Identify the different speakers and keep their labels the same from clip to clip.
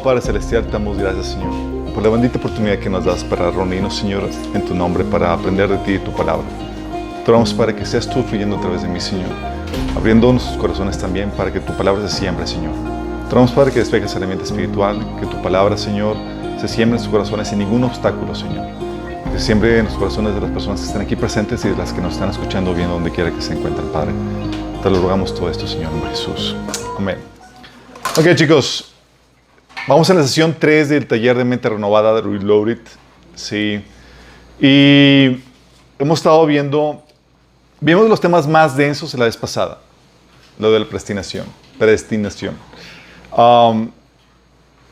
Speaker 1: Padre Celestial, te damos gracias, Señor, por la bendita oportunidad que nos das para reunirnos, Señor, en tu nombre, para aprender de ti y tu palabra. Te oramos para que seas tú fluyendo a través de mí, Señor, abriendo nuestros corazones también para que tu palabra se siembre, Señor. Te oramos, Padre, que despejes el ambiente espiritual, que tu palabra, Señor, se siembre en sus corazones sin ningún obstáculo, Señor. Que se siembre en los corazones de las personas que están aquí presentes y de las que nos están escuchando o viendo donde quiera que se encuentren, Padre. Te lo rogamos todo esto, Señor, en nombre de Jesús. Amén. Ok, chicos. Vamos a la sesión 3 del taller de mente renovada de Reloaded. Sí. Y hemos estado vimos los temas más densos la vez pasada. Lo de la predestinación.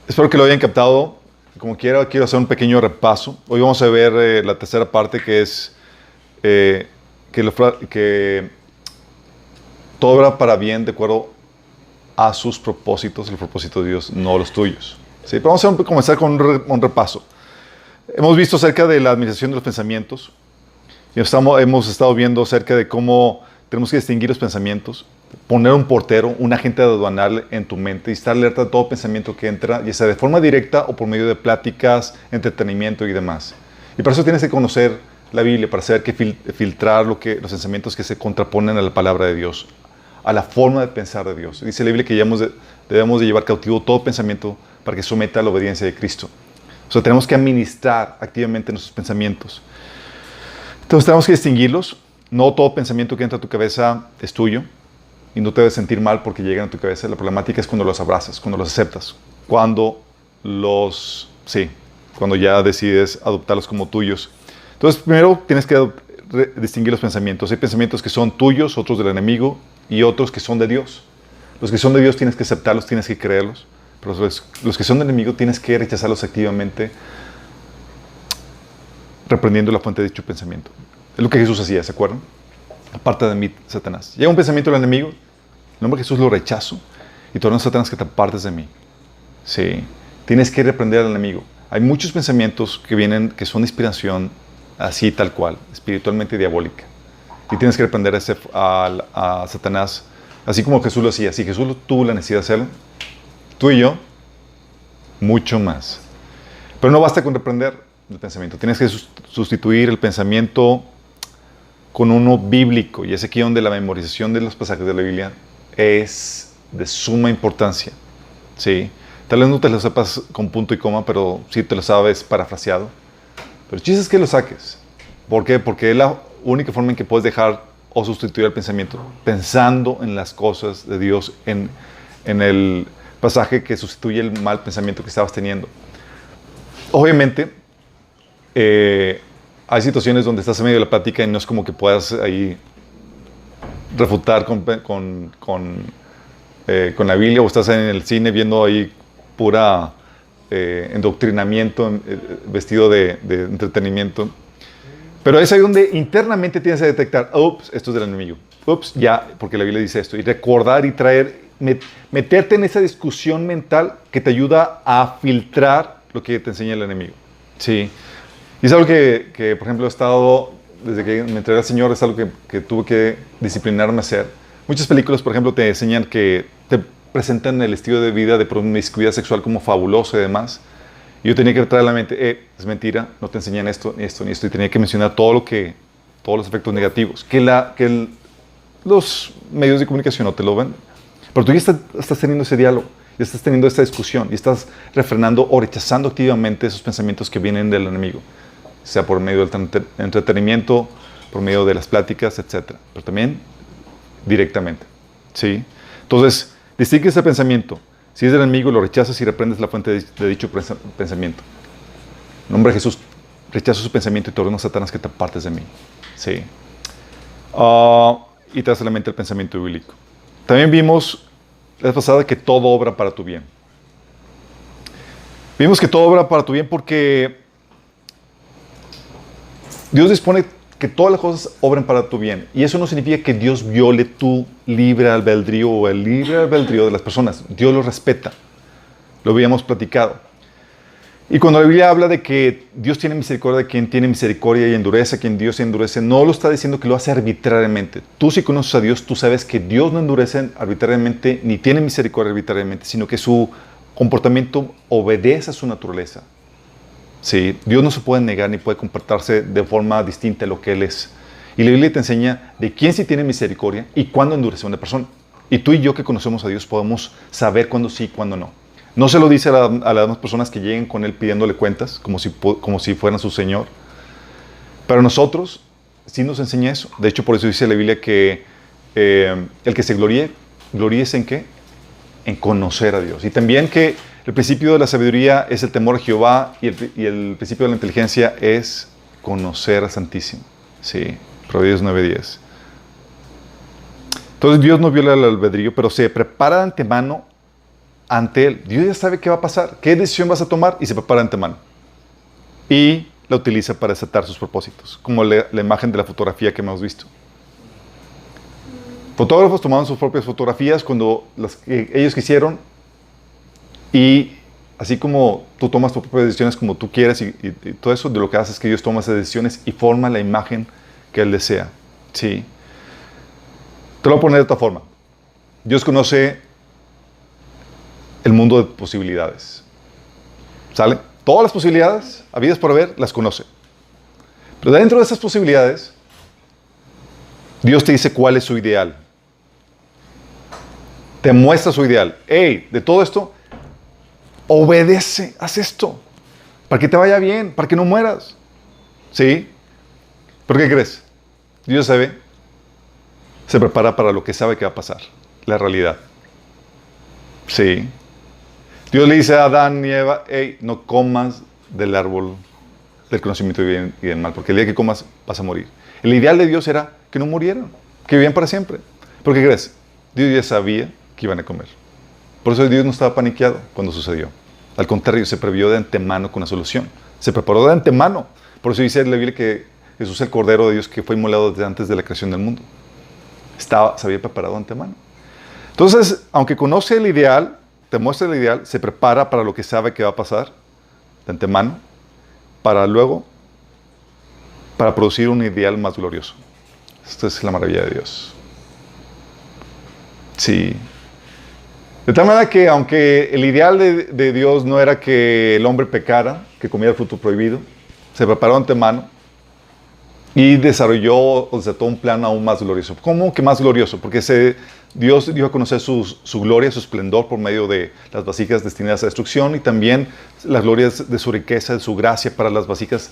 Speaker 1: Espero que lo hayan captado. Como quiera, quiero hacer un pequeño repaso. Hoy vamos a ver la tercera parte, que es que todo obra para bien de acuerdo a sus propósitos, el propósito de Dios, no los tuyos. ¿Sí? Pero vamos a comenzar con un repaso. Hemos visto acerca de la administración de los pensamientos. Y hemos estado viendo acerca de cómo tenemos que distinguir los pensamientos, poner un portero, un agente aduanal en tu mente y estar alerta de todo pensamiento que entra, ya sea de forma directa o por medio de pláticas, entretenimiento y demás. Y para eso tienes que conocer la Biblia, para saber qué filtrar los pensamientos que se contraponen a la palabra de Dios, a la forma de pensar de Dios. Dice la Biblia que debemos de llevar cautivo todo pensamiento para que someta a la obediencia de Cristo. O sea, tenemos que administrar activamente nuestros pensamientos. Entonces tenemos que distinguirlos. No todo pensamiento que entra a tu cabeza es tuyo y no te debes sentir mal porque llegan a tu cabeza. La problemática es cuando los abrazas, cuando los aceptas, cuando ya decides adoptarlos como tuyos. Entonces, primero tienes que distinguir los pensamientos. Hay pensamientos que son tuyos, otros del enemigo y otros que son de Dios. Los que son de Dios tienes que aceptarlos, tienes que creerlos. Pero los que son del enemigo tienes que rechazarlos activamente, reprendiendo la fuente de dicho pensamiento. Es lo que Jesús hacía, ¿se acuerdan? Aparta de mí, Satanás. Llega un pensamiento del enemigo, en nombre de Jesús lo rechazo y tú ordenas, Satanás, que te apartes de mí. Sí, tienes que reprender al enemigo. Hay muchos pensamientos que vienen, que son de inspiración, así tal cual, espiritualmente diabólica. Y tienes que reprender a Satanás, así como Jesús lo hacía. Si Jesús tuvo la necesidad de hacerlo, tú y yo, mucho más. Pero no basta con reprender el pensamiento. Tienes que sustituir el pensamiento con uno bíblico. Y es aquí donde la memorización de los pasajes de la Biblia es de suma importancia. ¿Sí? Tal vez no te lo sepas con punto y coma, pero sí te lo sabes parafraseado. Pero el chiste es que lo saques. ¿Por qué? Porque es la única forma en que puedes dejar o sustituir el pensamiento, pensando en las cosas de Dios, en el pasaje que sustituye el mal pensamiento que estabas teniendo. Obviamente, hay situaciones donde estás en medio de la plática y no es como que puedas ahí refutar con la Biblia, o estás en el cine viendo ahí pura endoctrinamiento vestido de entretenimiento. Pero es ahí donde internamente tienes que detectar, ups, esto es del enemigo. Ups, ya, porque la Biblia dice esto. Y recordar y meterte en esa discusión mental que te ayuda a filtrar lo que te enseña el enemigo. Sí. Y es algo que por ejemplo, he estado, desde que me entregué al Señor, es algo que tuve que disciplinarme a hacer. Muchas películas, por ejemplo, te enseñan que te presentan el estilo de vida de promiscuidad sexual como fabuloso y demás. Y yo tenía que traer a la mente, es mentira, no te enseñan esto, ni esto, ni esto. Y tenía que mencionar todos los efectos negativos, que los medios de comunicación no te lo ven. Pero tú ya estás teniendo ese diálogo, ya estás teniendo esta discusión, y estás refrenando o rechazando activamente esos pensamientos que vienen del enemigo, sea por medio del entretenimiento, por medio de las pláticas, etc. Pero también directamente. ¿Sí? Entonces, distingue ese pensamiento. Si es del enemigo, lo rechazas y reprendes la fuente de dicho pensamiento. En nombre de Jesús, rechazo su pensamiento y te ordeno, Satanás, que te apartes de mí. ¿Sí? Y traes a la mente el pensamiento bíblico. También vimos la vez pasada que todo obra para tu bien. Vimos que todo obra para tu bien porque Dios dispone que todas las cosas obren para tu bien. Y eso no significa que Dios viole tu libre albedrío o el libre albedrío de las personas. Dios lo respeta. Lo habíamos platicado. Y cuando la Biblia habla de que Dios tiene misericordia de quien tiene misericordia y endurece a quien Dios endurece, no lo está diciendo que lo hace arbitrariamente. Tú, si conoces a Dios, tú sabes que Dios no endurece arbitrariamente ni tiene misericordia arbitrariamente, sino que su comportamiento obedece a su naturaleza. Sí, Dios no se puede negar ni puede comportarse de forma distinta a lo que Él es. Y la Biblia te enseña de quién sí tiene misericordia y cuándo endurece a una persona. Y tú y yo que conocemos a Dios podemos saber cuándo sí y cuándo no. No se lo dice a las demás personas que lleguen con Él pidiéndole cuentas, como si fueran su Señor. Pero nosotros sí nos enseña eso. De hecho, por eso dice la Biblia que el que se gloríese ¿en qué? En conocer a Dios. Y también que el principio de la sabiduría es el temor a Jehová y el principio de la inteligencia es conocer al Santísimo. Sí, Proverbios 9:10. Entonces Dios no viola el albedrío, pero se prepara de antemano ante Él. Dios ya sabe qué va a pasar, qué decisión vas a tomar y se prepara de antemano. Y la utiliza para desatar sus propósitos, como la imagen de la fotografía que hemos visto. Fotógrafos tomaron sus propias fotografías cuando ellos quisieron y así como tú tomas tus propias decisiones como tú quieres y todo eso, de lo que hace es que Dios toma esas decisiones y forma la imagen que Él desea. Sí. Te lo voy a poner de otra forma. Dios conoce el mundo de posibilidades. ¿Sale? Todas las posibilidades habidas por haber, las conoce. Pero dentro de esas posibilidades, Dios te dice cuál es su ideal. Te muestra su ideal. Hey, de todo esto, obedece, haz esto. Para que te vaya bien, para que no mueras. ¿Sí? ¿Pero qué crees? Dios sabe, se prepara para lo que sabe que va a pasar. La realidad. Sí. Dios le dice a Adán y Eva, hey, no comas del árbol del conocimiento del bien y del mal, porque el día que comas vas a morir. El ideal de Dios era que no murieran, que vivían para siempre. ¿Pero qué crees? Dios ya sabía que iban a comer. Por eso Dios no estaba paniqueado cuando sucedió. Al contrario, se previó de antemano con la solución. Se preparó de antemano. Por eso dice la Biblia que Jesús es el Cordero de Dios que fue inmolado desde antes de la creación del mundo. Se había preparado de antemano. Entonces, aunque conoce el ideal, te muestra el ideal, se prepara para lo que sabe que va a pasar de antemano, para luego, para producir un ideal más glorioso. Esta es la maravilla de Dios. Sí. De tal manera que, aunque el ideal de Dios no era que el hombre pecara, que comiera el fruto prohibido, se preparó de antemano y desarrolló o desató un plan aún más glorioso. ¿Cómo que más glorioso? Porque Dios dio a conocer su gloria, su esplendor por medio de las vasijas destinadas a destrucción y también las glorias de su riqueza, de su gracia para las vasijas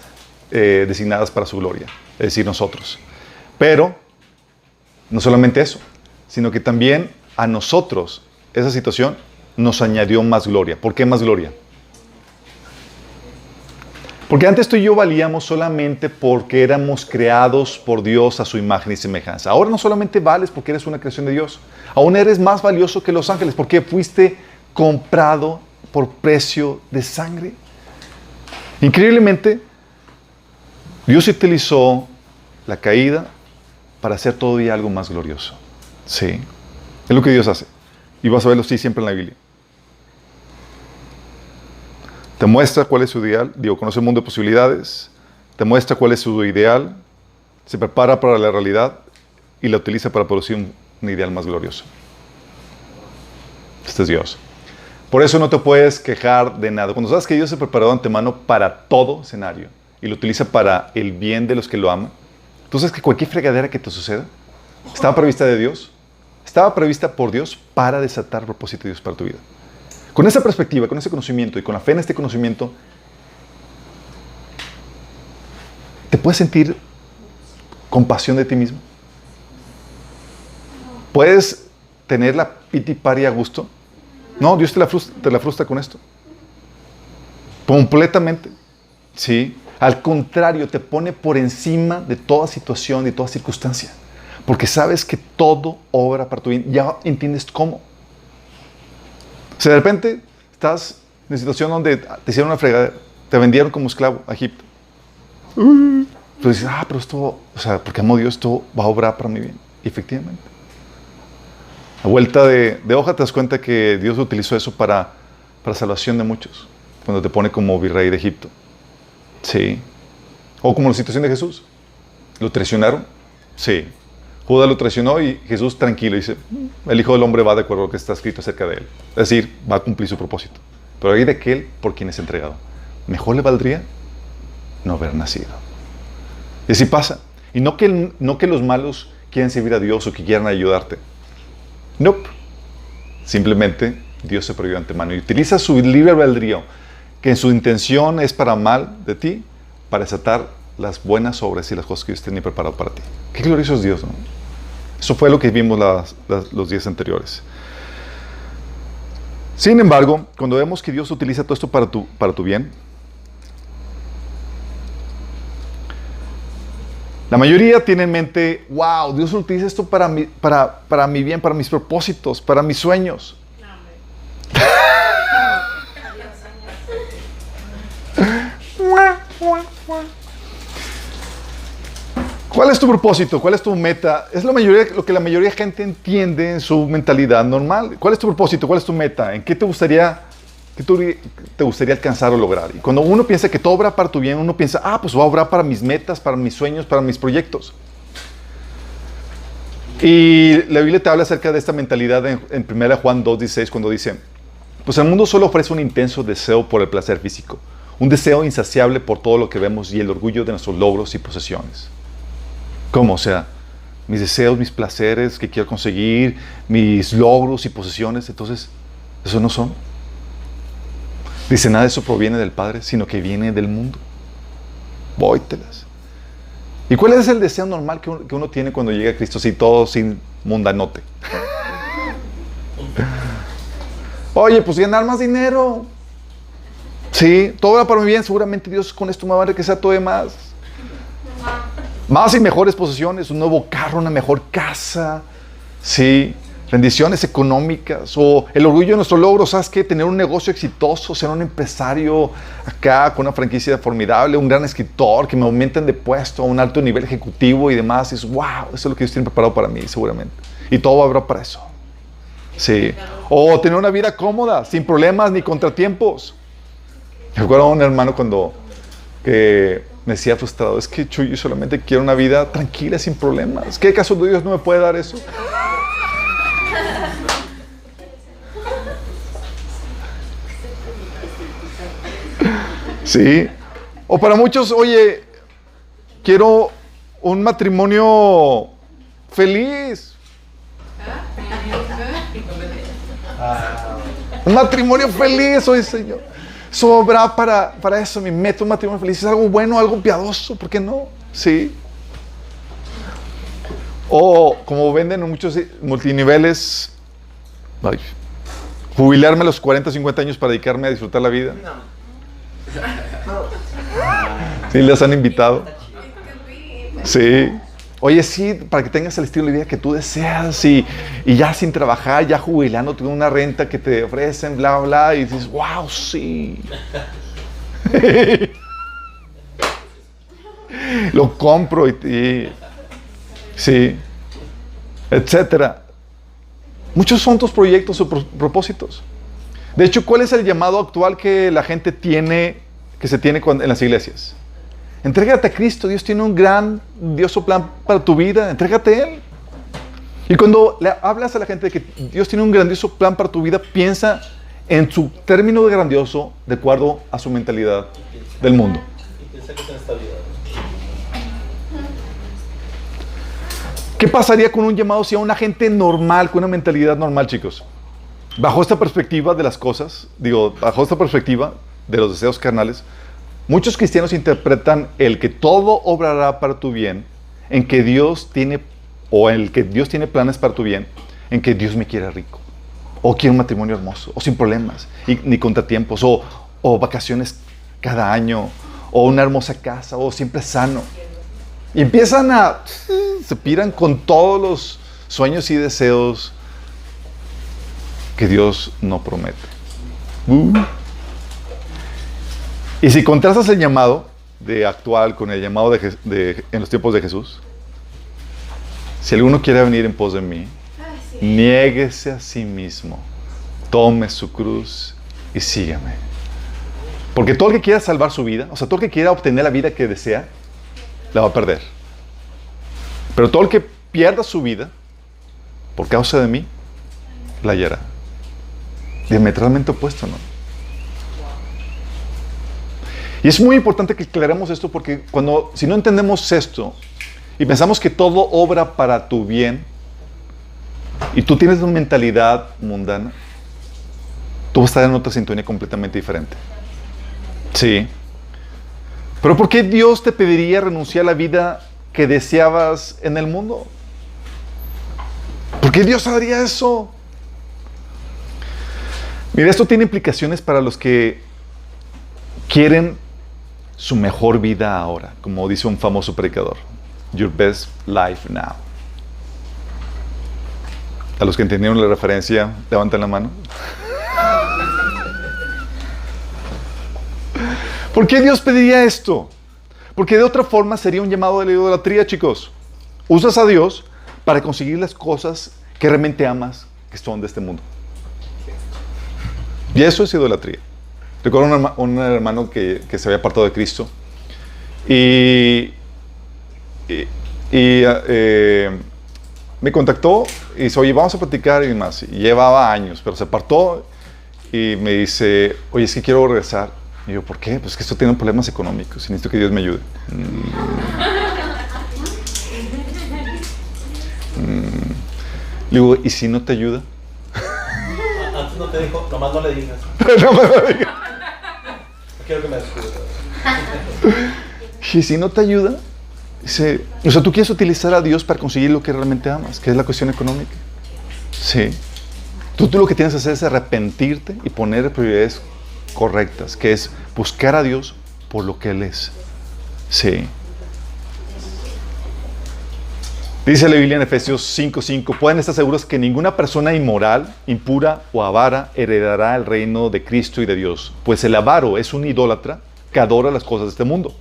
Speaker 1: designadas para su gloria, es decir, nosotros. Pero no solamente eso, sino que también a nosotros esa situación nos añadió más gloria. ¿Por qué más gloria? Porque antes tú y yo valíamos solamente porque éramos creados por Dios a su imagen y semejanza. Ahora no solamente vales porque eres una creación de Dios, aún eres más valioso que los ángeles porque fuiste comprado por precio de sangre. Increíblemente, Dios utilizó la caída para hacer todavía algo más glorioso. Sí, es lo que Dios hace. Y vas a verlo así siempre en la Biblia. Te muestra cuál es su ideal, conoce el mundo de posibilidades, te muestra cuál es su ideal, se prepara para la realidad y la utiliza para producir un ideal más glorioso. Este es Dios. Por eso no te puedes quejar de nada. Cuando sabes que Dios se preparó de antemano para todo escenario y lo utiliza para el bien de los que lo aman, tú sabes que cualquier fregadera que te suceda estaba prevista de Dios, estaba prevista por Dios para desatar el propósito de Dios para tu vida. Con esa perspectiva, con ese conocimiento y con la fe en este conocimiento, ¿te puedes sentir compasión de ti mismo? ¿Puedes tener la piti pari a gusto? No, Dios te la frustra con esto. Completamente. Sí. Al contrario, te pone por encima de toda situación, de toda circunstancia. Porque sabes que todo obra para tu bien. Ya entiendes cómo. O sea, de repente estás en una situación donde te hicieron una fregadera, te vendieron como esclavo a Egipto. Pero dices, pero esto, o sea, porque amo a Dios, esto va a obrar para mi bien. Y efectivamente. A vuelta de hoja te das cuenta que Dios utilizó eso para salvación de muchos, cuando te pone como virrey de Egipto. Sí. O como la situación de Jesús. ¿Lo traicionaron? Sí. Judas lo traicionó y Jesús tranquilo dice, el Hijo del Hombre va de acuerdo a lo que está escrito acerca de él. Es decir, va a cumplir su propósito. pero hay de aquel por quien es entregado. Mejor le valdría no haber nacido. Y así pasa. Y no que los malos quieran servir a Dios o que quieran ayudarte. Nope. Simplemente Dios se prohibió de antemano y utiliza su libre albedrío, que en su intención es para mal de ti, para desatar las buenas obras y las cosas que Dios tenía preparado para ti. Qué glorioso es Dios, ¿no? Eso fue lo que vimos los días anteriores. Sin embargo, cuando vemos que Dios utiliza todo esto para tu bien, la mayoría tiene en mente, wow, Dios utiliza esto para mi bien, para mis propósitos, para mis sueños. ¿Cuál es tu propósito? ¿Cuál es tu meta? Es lo que la mayoría de gente entiende en su mentalidad normal. ¿Cuál es tu propósito? ¿Cuál es tu meta? ¿En qué te gustaría alcanzar o lograr? Y cuando uno piensa que todo obra para tu bien, uno piensa, pues va a obrar para mis metas, para mis sueños, para mis proyectos. Y la Biblia te habla acerca de esta mentalidad en 1 Juan 2:16, cuando dice, pues el mundo solo ofrece un intenso deseo por el placer físico, un deseo insaciable por todo lo que vemos y el orgullo de nuestros logros y posesiones. ¿Cómo? O sea, mis deseos, mis placeres que quiero conseguir, mis logros y posesiones, entonces, ¿eso no son? Dice, nada de eso proviene del Padre, sino que viene del mundo. Vóytelas. ¿Y cuál es el deseo normal que uno tiene cuando llega a Cristo, así todo sin mundanote? Oye, pues ganar más dinero. Sí, todo va para mi bien, seguramente Dios con esto me va a enriquecer todo demás. Más y mejores posesiones, un nuevo carro, una mejor casa, sí, bendiciones económicas, o el orgullo de nuestro logro, ¿sabes qué? Tener un negocio exitoso, ser un empresario acá con una franquicia formidable, un gran escritor, que me aumenten de puesto a un alto nivel ejecutivo y demás, y es wow, eso es lo que Dios tiene preparado para mí, seguramente. Y todo habrá para eso. Sí. O tener una vida cómoda, sin problemas ni contratiempos. Recuerdo a un hermano que me decía frustrado, es que Chuy, yo solamente quiero una vida tranquila, sin problemas. ¿Qué caso de Dios no me puede dar eso? Sí. O para muchos, oye, quiero un matrimonio feliz. Un matrimonio feliz, oye Señor. Sobra para eso, mi meta, un matrimonio feliz. Es algo bueno, algo piadoso, ¿por qué no? Sí. O como venden en muchos multiniveles, jubilarme a los 40, 50 años para dedicarme a disfrutar la vida. Sí, les han invitado. Sí. Oye, sí, para que tengas el estilo de vida que tú deseas y ya sin trabajar, ya jubilando, tú una renta que te ofrecen, bla, bla, y dices, wow, sí. Lo compro sí, etcétera. Muchos son tus proyectos o propósitos. De hecho, ¿cuál es el llamado actual que la gente tiene, que se tiene en las iglesias? Entrégate a Cristo. Dios tiene un grandioso plan para tu vida. Entrégate a Él. Y cuando le hablas a la gente de que Dios tiene un grandioso plan para tu vida, piensa en su término de grandioso de acuerdo a su mentalidad del mundo. ¿Qué pasaría con un llamado si a una gente normal, con una mentalidad normal, chicos? Bajo esta perspectiva de las cosas, bajo esta perspectiva de los deseos carnales, muchos cristianos interpretan el que todo obrará para tu bien, en que Dios tiene, o en el que Dios tiene planes para tu bien, en que Dios me quiere rico, o quiere un matrimonio hermoso, o sin problemas, ni contratiempos, o vacaciones cada año, o una hermosa casa, o siempre sano. Y empiezan se piran con todos los sueños y deseos que Dios no promete. Y si contrastas el llamado de actual con el llamado en los tiempos de Jesús, si alguno quiere venir en pos de mí, niéguese a sí mismo, tome su cruz y sígame. Porque todo el que quiera salvar su vida, o sea, todo el que quiera obtener la vida que desea, la va a perder. Pero todo el que pierda su vida por causa de mí, la hallará. Diametralmente opuesto, ¿no? Y es muy importante que aclaremos esto porque si no entendemos esto y pensamos que todo obra para tu bien y tú tienes una mentalidad mundana, tú vas a estar en otra sintonía completamente diferente. Sí. Pero ¿por qué Dios te pediría renunciar a la vida que deseabas en el mundo? ¿Por qué Dios haría eso? Mira, esto tiene implicaciones para los que quieren su mejor vida ahora, como dice un famoso predicador. Your best life now. A los que entendieron la referencia, levanten la mano. ¿Por qué Dios pediría esto? Porque de otra forma sería un llamado de la idolatría, chicos. Usas a Dios para conseguir las cosas que realmente amas, que son de este mundo. Y eso es idolatría. Recuerdo un hermano que se había apartado de Cristo y me contactó y dice, oye, vamos a platicar y demás. Y llevaba años, pero se apartó y me dice, oye, es que quiero regresar. Y yo, ¿por qué? Pues que esto tiene problemas económicos y necesito que Dios me ayude. Le digo, ¿y si no te ayuda?
Speaker 2: Antes no te dijo, nomás no le digas.
Speaker 1: No me lo digas.
Speaker 2: No quiero que me descubras.
Speaker 1: Y si no te ayuda, dice, o sea, tú quieres utilizar a Dios para conseguir lo que realmente amas, que es la cuestión económica. Sí. Tú lo que tienes que hacer es arrepentirte y poner prioridades correctas, que es buscar a Dios por lo que Él es. Sí. Dice la Biblia en Efesios 5:5, pueden estar seguros que ninguna persona inmoral, impura o avara heredará el reino de Cristo y de Dios, pues el avaro es un idólatra que adora las cosas de este mundo.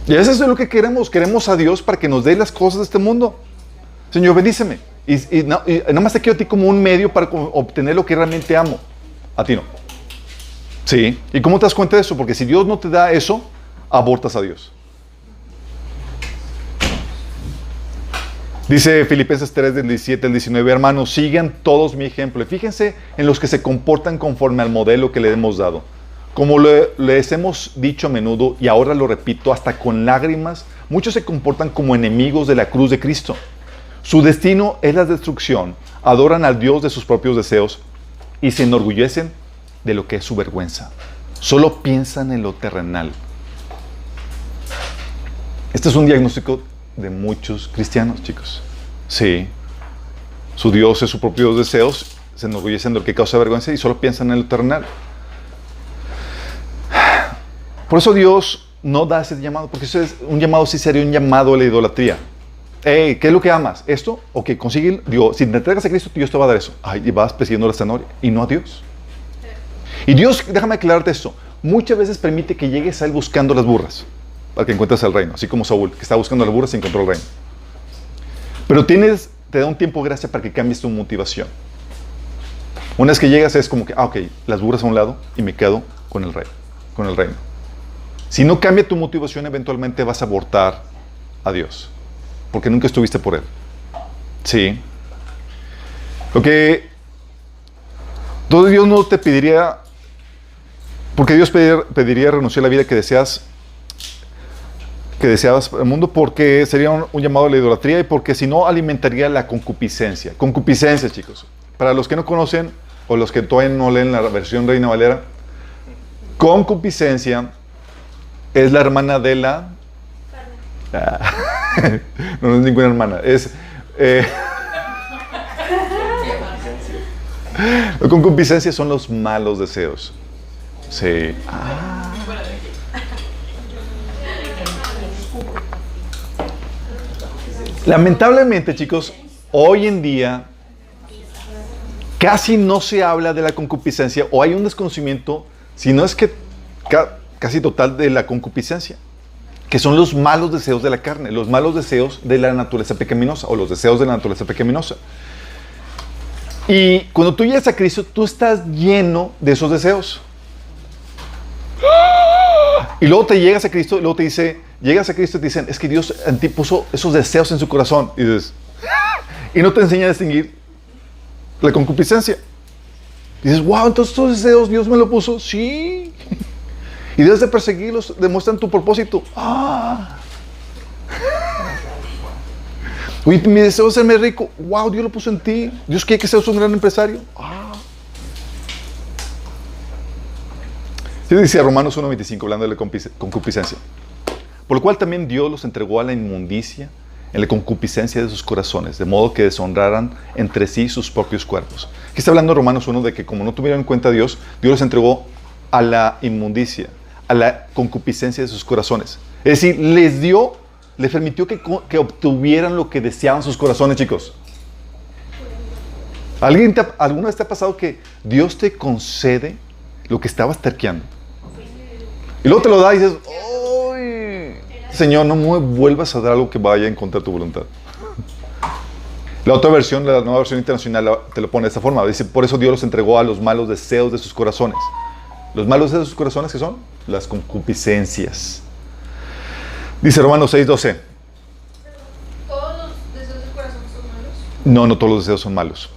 Speaker 1: Y eso es lo que queremos a Dios para que nos dé las cosas de este mundo. Señor, bendíceme. Y nada más te quiero a ti como un medio para obtener lo que realmente amo. A ti no. Sí. ¿Y cómo te das cuenta de eso? Porque si Dios no te da eso, abortas a Dios. Dice Filipenses 3, del 17 al 19, hermanos, sigan todos mi ejemplo. Y fíjense en los que se comportan conforme al modelo que le hemos dado. Como les hemos dicho a menudo, y ahora lo repito hasta con lágrimas, muchos se comportan como enemigos de la cruz de Cristo. Su destino es la destrucción, adoran al Dios de sus propios deseos y se enorgullecen de lo que es su vergüenza. Solo piensan en lo terrenal. Este es un diagnóstico de muchos cristianos, chicos. Sí. Su Dios es sus propios deseos, se enorgullecen de lo que causa vergüenza y solo piensan en lo terrenal. Por eso Dios no da ese llamado, porque eso es un llamado, sí sería un llamado a la idolatría. ¿Qué es lo que amas? ¿Esto? Ok, consigue, digo, si te entregas a Cristo, Dios te va a dar eso. Ay, y vas persiguiendo la zanahoria, y no a Dios. Y Dios, déjame aclararte esto, muchas veces permite que llegues a Él buscando las burras, para que encuentres el reino, así como Saúl, que estaba buscando las burras y encontró el reino. Pero te da un tiempo de gracia para que cambies tu motivación. Una vez que llegas es como que, ok, las burras a un lado y me quedo con el reino. Si no cambia tu motivación, eventualmente vas a abortar a Dios, porque nunca estuviste por Él. Sí. Entonces Dios no te pediría, porque Dios pediría renunciar a la vida que deseabas al mundo, porque sería un llamado a la idolatría y porque si no alimentaría la concupiscencia. Concupiscencia, chicos. Para los que no conocen o los que todavía no leen la versión Reina Valera, concupiscencia es la hermana de la... no es ninguna hermana. La concupiscencia son los malos deseos. Sí. Lamentablemente, chicos, hoy en día casi no se habla de la concupiscencia o hay un desconocimiento, si no es que casi total, de la concupiscencia, que son los malos deseos de la carne, los malos deseos de la naturaleza pecaminosa o los deseos de la naturaleza pecaminosa. Y cuando tú llegas a Cristo, tú estás lleno de esos deseos. Y luego te llegas a Cristo, y luego llegas a Cristo y te dicen, es que Dios en ti puso esos deseos en su corazón. Y dices, y no te enseña a distinguir la concupiscencia. Y dices, wow, entonces estos deseos Dios me lo puso. Sí. Y debes de perseguirlos, demuestran tu propósito. ¡Ah! Oye, mi deseo es serme rico. ¡Wow! Dios lo puso en ti. Dios quiere que seas un gran empresario. ¡Ah! Sí, dice Romanos 1:25, hablando de la concupiscencia. Por lo cual también Dios los entregó a la inmundicia en la concupiscencia de sus corazones, de modo que deshonraran entre sí sus propios cuerpos. Aquí está hablando Romanos 1 de que como no tuvieron en cuenta a Dios, Dios los entregó a la inmundicia, a la concupiscencia de sus corazones. Es decir, les permitió que obtuvieran lo que deseaban sus corazones, chicos. ¿Alguna vez te ha pasado que Dios te concede lo que estabas terqueando? Y luego te lo da y dices, ¡ay! Señor, no me vuelvas a dar algo que vaya en contra de tu voluntad. La otra versión, la nueva versión internacional, te lo pone de esta forma. Dice, por eso Dios los entregó a los malos deseos de sus corazones. ¿Los malos deseos de sus corazones qué son? Las concupiscencias. Dice Romanos 6:12.
Speaker 3: ¿Todos los deseos del corazón son malos?
Speaker 1: No todos los deseos son malos.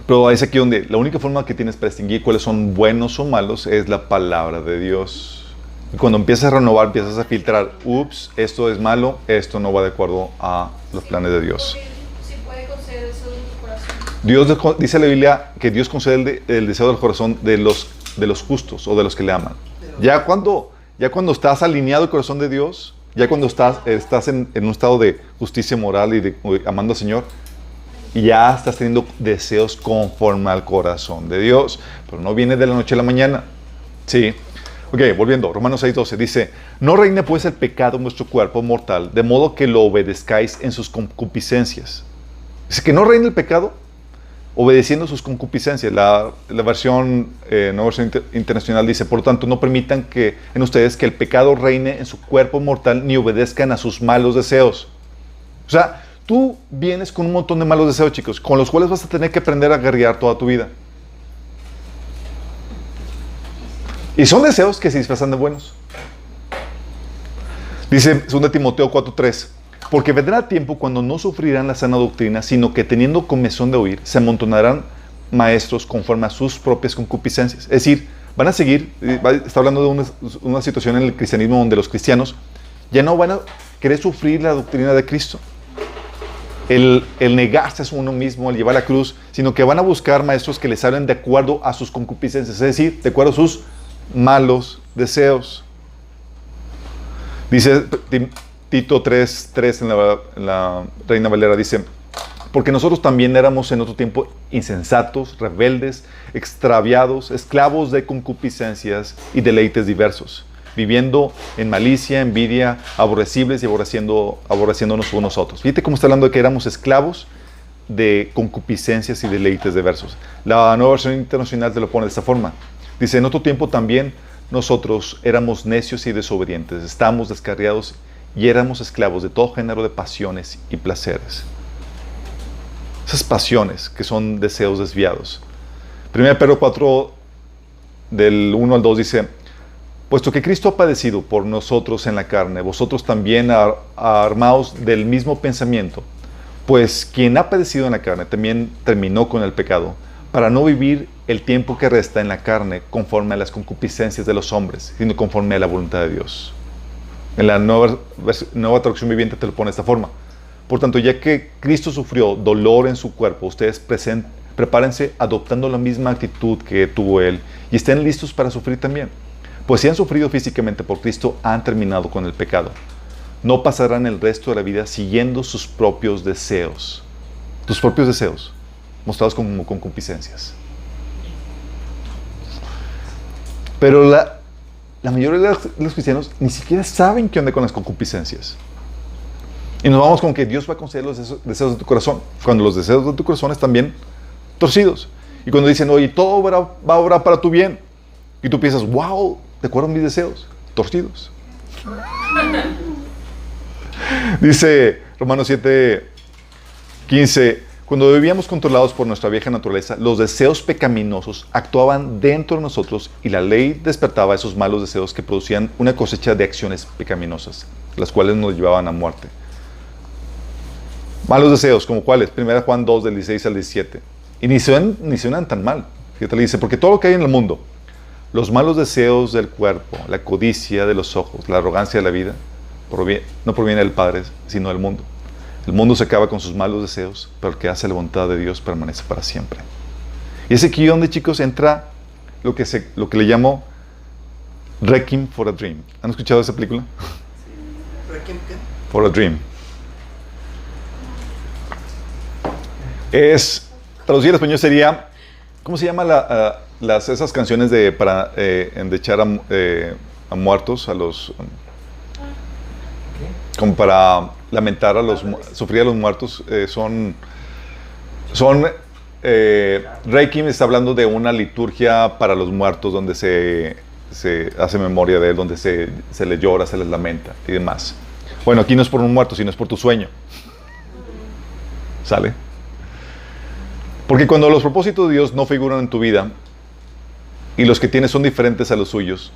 Speaker 1: Pero es aquí donde la única forma que tienes para distinguir cuáles son buenos o malos es la palabra de Dios. Y cuando empiezas a renovar, empiezas a filtrar, esto es malo, esto no va de acuerdo a los planes de Dios.
Speaker 3: Sí puede conceder deseos de tu corazón.
Speaker 1: Dios, dice la Biblia que Dios concede el deseo del corazón de los justos o de los que le aman. Ya cuando estás alineado al corazón de Dios, ya cuando estás en un estado de justicia moral y amando al Señor, y ya estás teniendo deseos conforme al corazón de Dios. Pero no viene de la noche a la mañana. Sí. Ok, volviendo. Romanos 6:12 dice, no reine pues el pecado en vuestro cuerpo mortal, de modo que lo obedezcáis en sus concupiscencias. Dice que no reine el pecado obedeciendo sus concupiscencias. La versión, nueva versión internacional dice, por lo tanto, no permitan en ustedes que el pecado reine en su cuerpo mortal, ni obedezcan a sus malos deseos. O sea, tú vienes con un montón de malos deseos, chicos, con los cuales vas a tener que aprender a guerrear toda tu vida. Y son deseos que se disfrazan de buenos. Dice 2 Timoteo 4:3, porque vendrá tiempo cuando no sufrirán la sana doctrina, sino que teniendo comezón de oír, se amontonarán maestros conforme a sus propias concupiscencias. Es decir, van a seguir, está hablando de una situación en el cristianismo donde los cristianos ya no van a querer sufrir la doctrina de Cristo. El negarse a uno mismo, el llevar la cruz, sino que van a buscar maestros que les hablen de acuerdo a sus concupiscencias, es decir, de acuerdo a sus malos deseos. Dice Tito 3:3 en la Reina Valera, dice, porque nosotros también éramos en otro tiempo insensatos, rebeldes, extraviados, esclavos de concupiscencias y deleites diversos, viviendo en malicia, envidia, aborrecibles y aborreciéndonos unos a otros. Fíjate cómo está hablando de que éramos esclavos de concupiscencias y deleites diversos. La nueva versión internacional te lo pone de esta forma. Dice, en otro tiempo también nosotros éramos necios y desobedientes, estábamos descarriados y éramos esclavos de todo género de pasiones y placeres. Esas pasiones que son deseos desviados. 1 Pedro 4, del 1 al 2 dice, puesto que Cristo ha padecido por nosotros en la carne, vosotros también armaos del mismo pensamiento, pues quien ha padecido en la carne también terminó con el pecado, para no vivir el tiempo que resta en la carne conforme a las concupiscencias de los hombres, sino conforme a la voluntad de Dios. En la nueva traducción viviente te lo pone de esta forma. Por tanto, ya que Cristo sufrió dolor en su cuerpo, ustedes prepárense adoptando la misma actitud que tuvo Él y estén listos para sufrir también. Pues si han sufrido físicamente por Cristo, han terminado con el pecado. No pasarán el resto de la vida siguiendo sus propios deseos. Tus propios deseos, mostrados como concupiscencias. Pero la mayoría de los cristianos ni siquiera saben qué onda con las concupiscencias. Y nos vamos con que Dios va a conceder los deseos de tu corazón, cuando los deseos de tu corazón están bien torcidos. Y cuando dicen, oye, todo va a obrar para tu bien. Y tú piensas, wow, de acuerdo a mis deseos, torcidos. Dice Romanos 7:15, cuando vivíamos controlados por nuestra vieja naturaleza, los deseos pecaminosos actuaban dentro de nosotros y la ley despertaba esos malos deseos que producían una cosecha de acciones pecaminosas, las cuales nos llevaban a muerte. Malos deseos, ¿como cuáles? 1 Juan 2, del 16 al 17. Y ni suenan tan mal. Fíjate, le dice, porque todo lo que hay en el mundo, Los malos deseos del cuerpo, la codicia de los ojos, la arrogancia de la vida, no proviene del Padre, sino del mundo. El mundo se acaba con sus malos deseos, pero el que hace la voluntad de Dios permanece para siempre. Y es aquí donde, chicos, entra lo que le llamo Requiem for a Dream. ¿Han escuchado esa película?
Speaker 2: ¿Requiem qué?
Speaker 1: For a Dream. Traducir al español sería, ¿cómo se llama esas canciones para endechar a muertos, como para lamentar sufrir a los muertos? Requiem está hablando de una liturgia para los muertos donde se hace memoria de él, donde se les llora, se les lamenta y demás. Bueno, aquí no es por un muerto, sino es por tu sueño. ¿Sale? Porque cuando los propósitos de Dios no figuran en tu vida y los que tienes son diferentes a los suyos,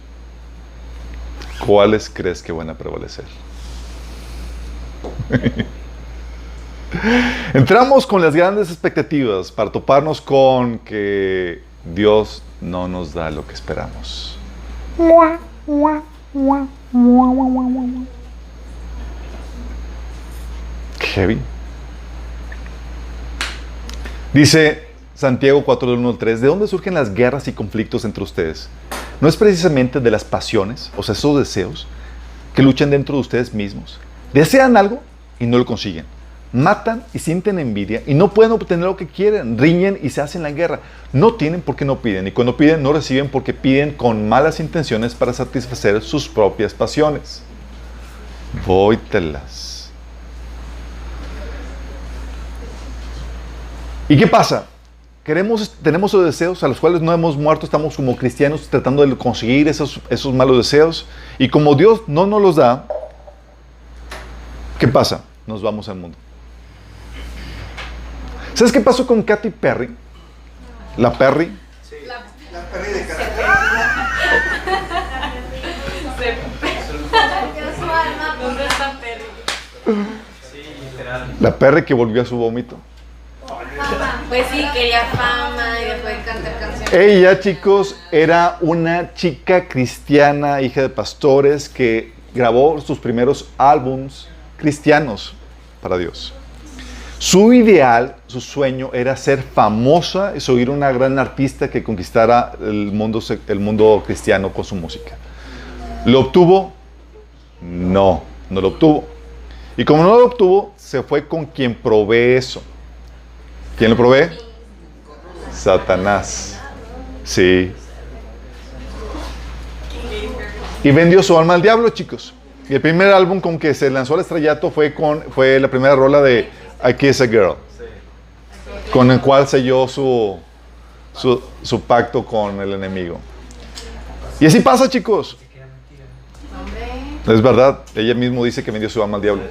Speaker 1: ¿cuáles crees que van a prevalecer? Entramos con las grandes expectativas para toparnos con que Dios no nos da lo que esperamos. Heavy. Dice Santiago 4:1-3, ¿de dónde surgen las guerras y conflictos entre ustedes? ¿No es precisamente de las pasiones, o sea, esos deseos, que luchan dentro de ustedes mismos? Desean algo y no lo consiguen. Matan y sienten envidia y no pueden obtener lo que quieren. Riñen y se hacen la guerra. No tienen porque no piden. Y cuando piden, no reciben porque piden con malas intenciones para satisfacer sus propias pasiones. Vóytelas. ¿Y qué pasa? Tenemos esos deseos a los cuales no hemos muerto. Estamos como cristianos tratando de conseguir esos malos deseos. Y como Dios no nos los da, ¿qué pasa? Nos vamos al mundo. ¿Sabes qué pasó con Katy Perry? La Perry.
Speaker 2: Sí. La Perry de Katy.
Speaker 3: ¿Dónde está Perry?
Speaker 2: Sí, literal.
Speaker 1: La Perry que volvió a su vómito.
Speaker 3: Pues sí, quería fama y después cantar canciones.
Speaker 1: Ella, chicos, era una chica cristiana, hija de pastores, que grabó sus primeros álbums cristianos para Dios. Su ideal, su sueño era ser famosa y ser una gran artista que conquistara el mundo cristiano con su música. ¿Lo obtuvo? No lo obtuvo. Y como no lo obtuvo, se fue con quien provee eso. ¿Quién lo provee? Satanás. Sí. Y vendió su alma al diablo, chicos. Y el primer álbum con que se lanzó al estrellato fue la primera rola de I Kiss a Girl, con el cual selló su pacto con el enemigo. Y así pasa, chicos. Es verdad, ella misma dice que vendió su alma al diablo.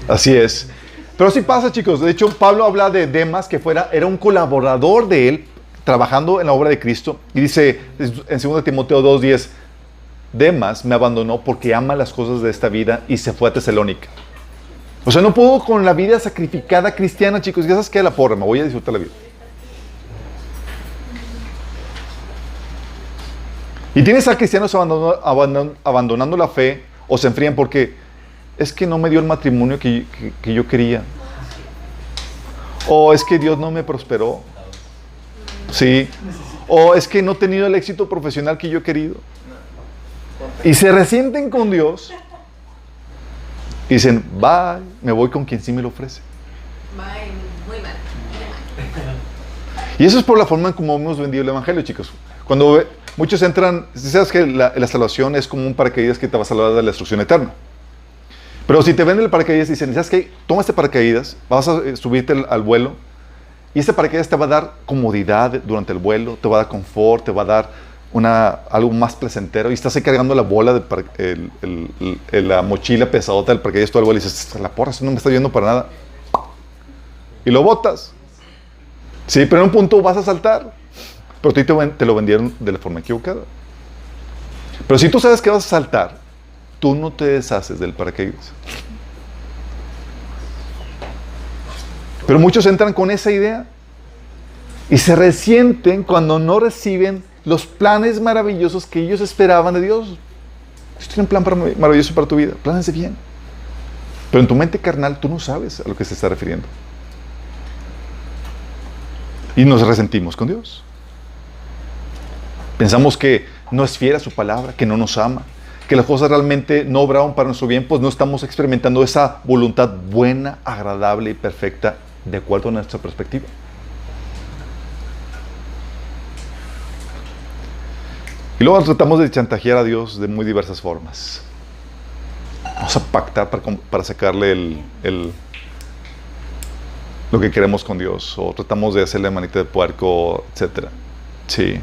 Speaker 1: Así es. Pero así pasa, chicos. De hecho, Pablo habla de Demas, que era un colaborador de él, trabajando en la obra de Cristo. Y dice en 2 Timoteo 2:10, Demas me abandonó porque ama las cosas de esta vida y se fue a Tesalónica. O sea, no puedo con la vida sacrificada cristiana, chicos. Ya sabes qué, la porra, me voy a disfrutar la vida. Y tienes a cristianos abandonando la fe o se enfrían porque es que no me dio el matrimonio que yo quería. O es que Dios no me prosperó. Sí. O es que no he tenido el éxito profesional que yo he querido. Y se resienten con Dios. Y dicen, bye, me voy con quien sí me lo ofrece.
Speaker 3: Bye, muy mal.
Speaker 1: Y eso es por la forma en cómo hemos vendido el evangelio, chicos. Cuando muchos entran, sabes que la salvación es como un paracaídas que te va a salvar de la destrucción eterna. Pero si te venden el paracaídas y dicen, ¿sabes qué? Toma este paracaídas, vas a subirte al vuelo y este paracaídas te va a dar comodidad durante el vuelo, te va a dar confort, te va a dar algo más placentero y estás ahí cargando la bola, la mochila pesadota del paracaídas todo el vuelo y dices, la porra, eso no me está yendo para nada. Y lo botas. Sí, pero en un punto vas a saltar. Pero a ti te lo vendieron de la forma equivocada. Pero si tú sabes que vas a saltar, tú no te deshaces del paracaídas. Pero muchos entran con esa idea y se resienten cuando no reciben los planes maravillosos que ellos esperaban de Dios. Dios tiene un plan maravilloso para tu vida, planes de bien. Pero en tu mente carnal tú no sabes a lo que se está refiriendo. Y nos resentimos con Dios. Pensamos que no es fiel a su palabra, que no nos ama, que las cosas realmente no obraron para nuestro bien, pues no estamos experimentando esa voluntad buena, agradable y perfecta de acuerdo a nuestra perspectiva. Y luego tratamos de chantajear a Dios de muy diversas formas. Vamos a pactar para sacarle lo que queremos con Dios, o tratamos de hacerle manita de puerco, etc. Sí.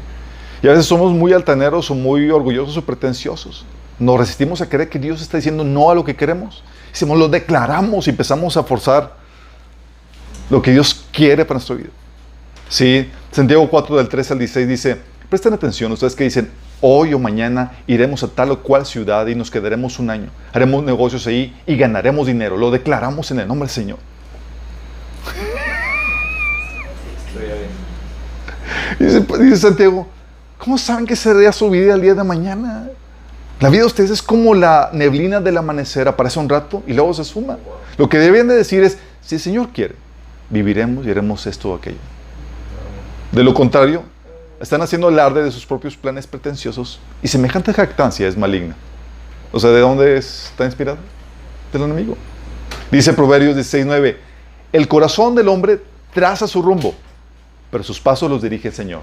Speaker 1: Y a veces somos muy altaneros o muy orgullosos o pretenciosos. Nos resistimos a creer que Dios está diciendo no a lo que queremos. Decimos, lo declaramos y empezamos a forzar lo que Dios quiere para nuestra vida. Sí, Santiago 4 del 13 al 16 dice, presten atención, ustedes que dicen, hoy o mañana iremos a tal o cual ciudad y nos quedaremos un año. Haremos negocios ahí y ganaremos dinero. Lo declaramos en el nombre del Señor. Dice Santiago, ¿cómo saben que sería su vida el día de mañana? La vida de ustedes es como la neblina del amanecer, aparece un rato y luego se esfuma. Lo que deben de decir es, si el Señor quiere, viviremos y haremos esto o aquello. De lo contrario, están haciendo alarde de sus propios planes pretenciosos y semejante jactancia es maligna. O sea, ¿de dónde está inspirado? Del enemigo. Dice Proverbios 16:9, el corazón del hombre traza su rumbo, pero sus pasos los dirige el Señor.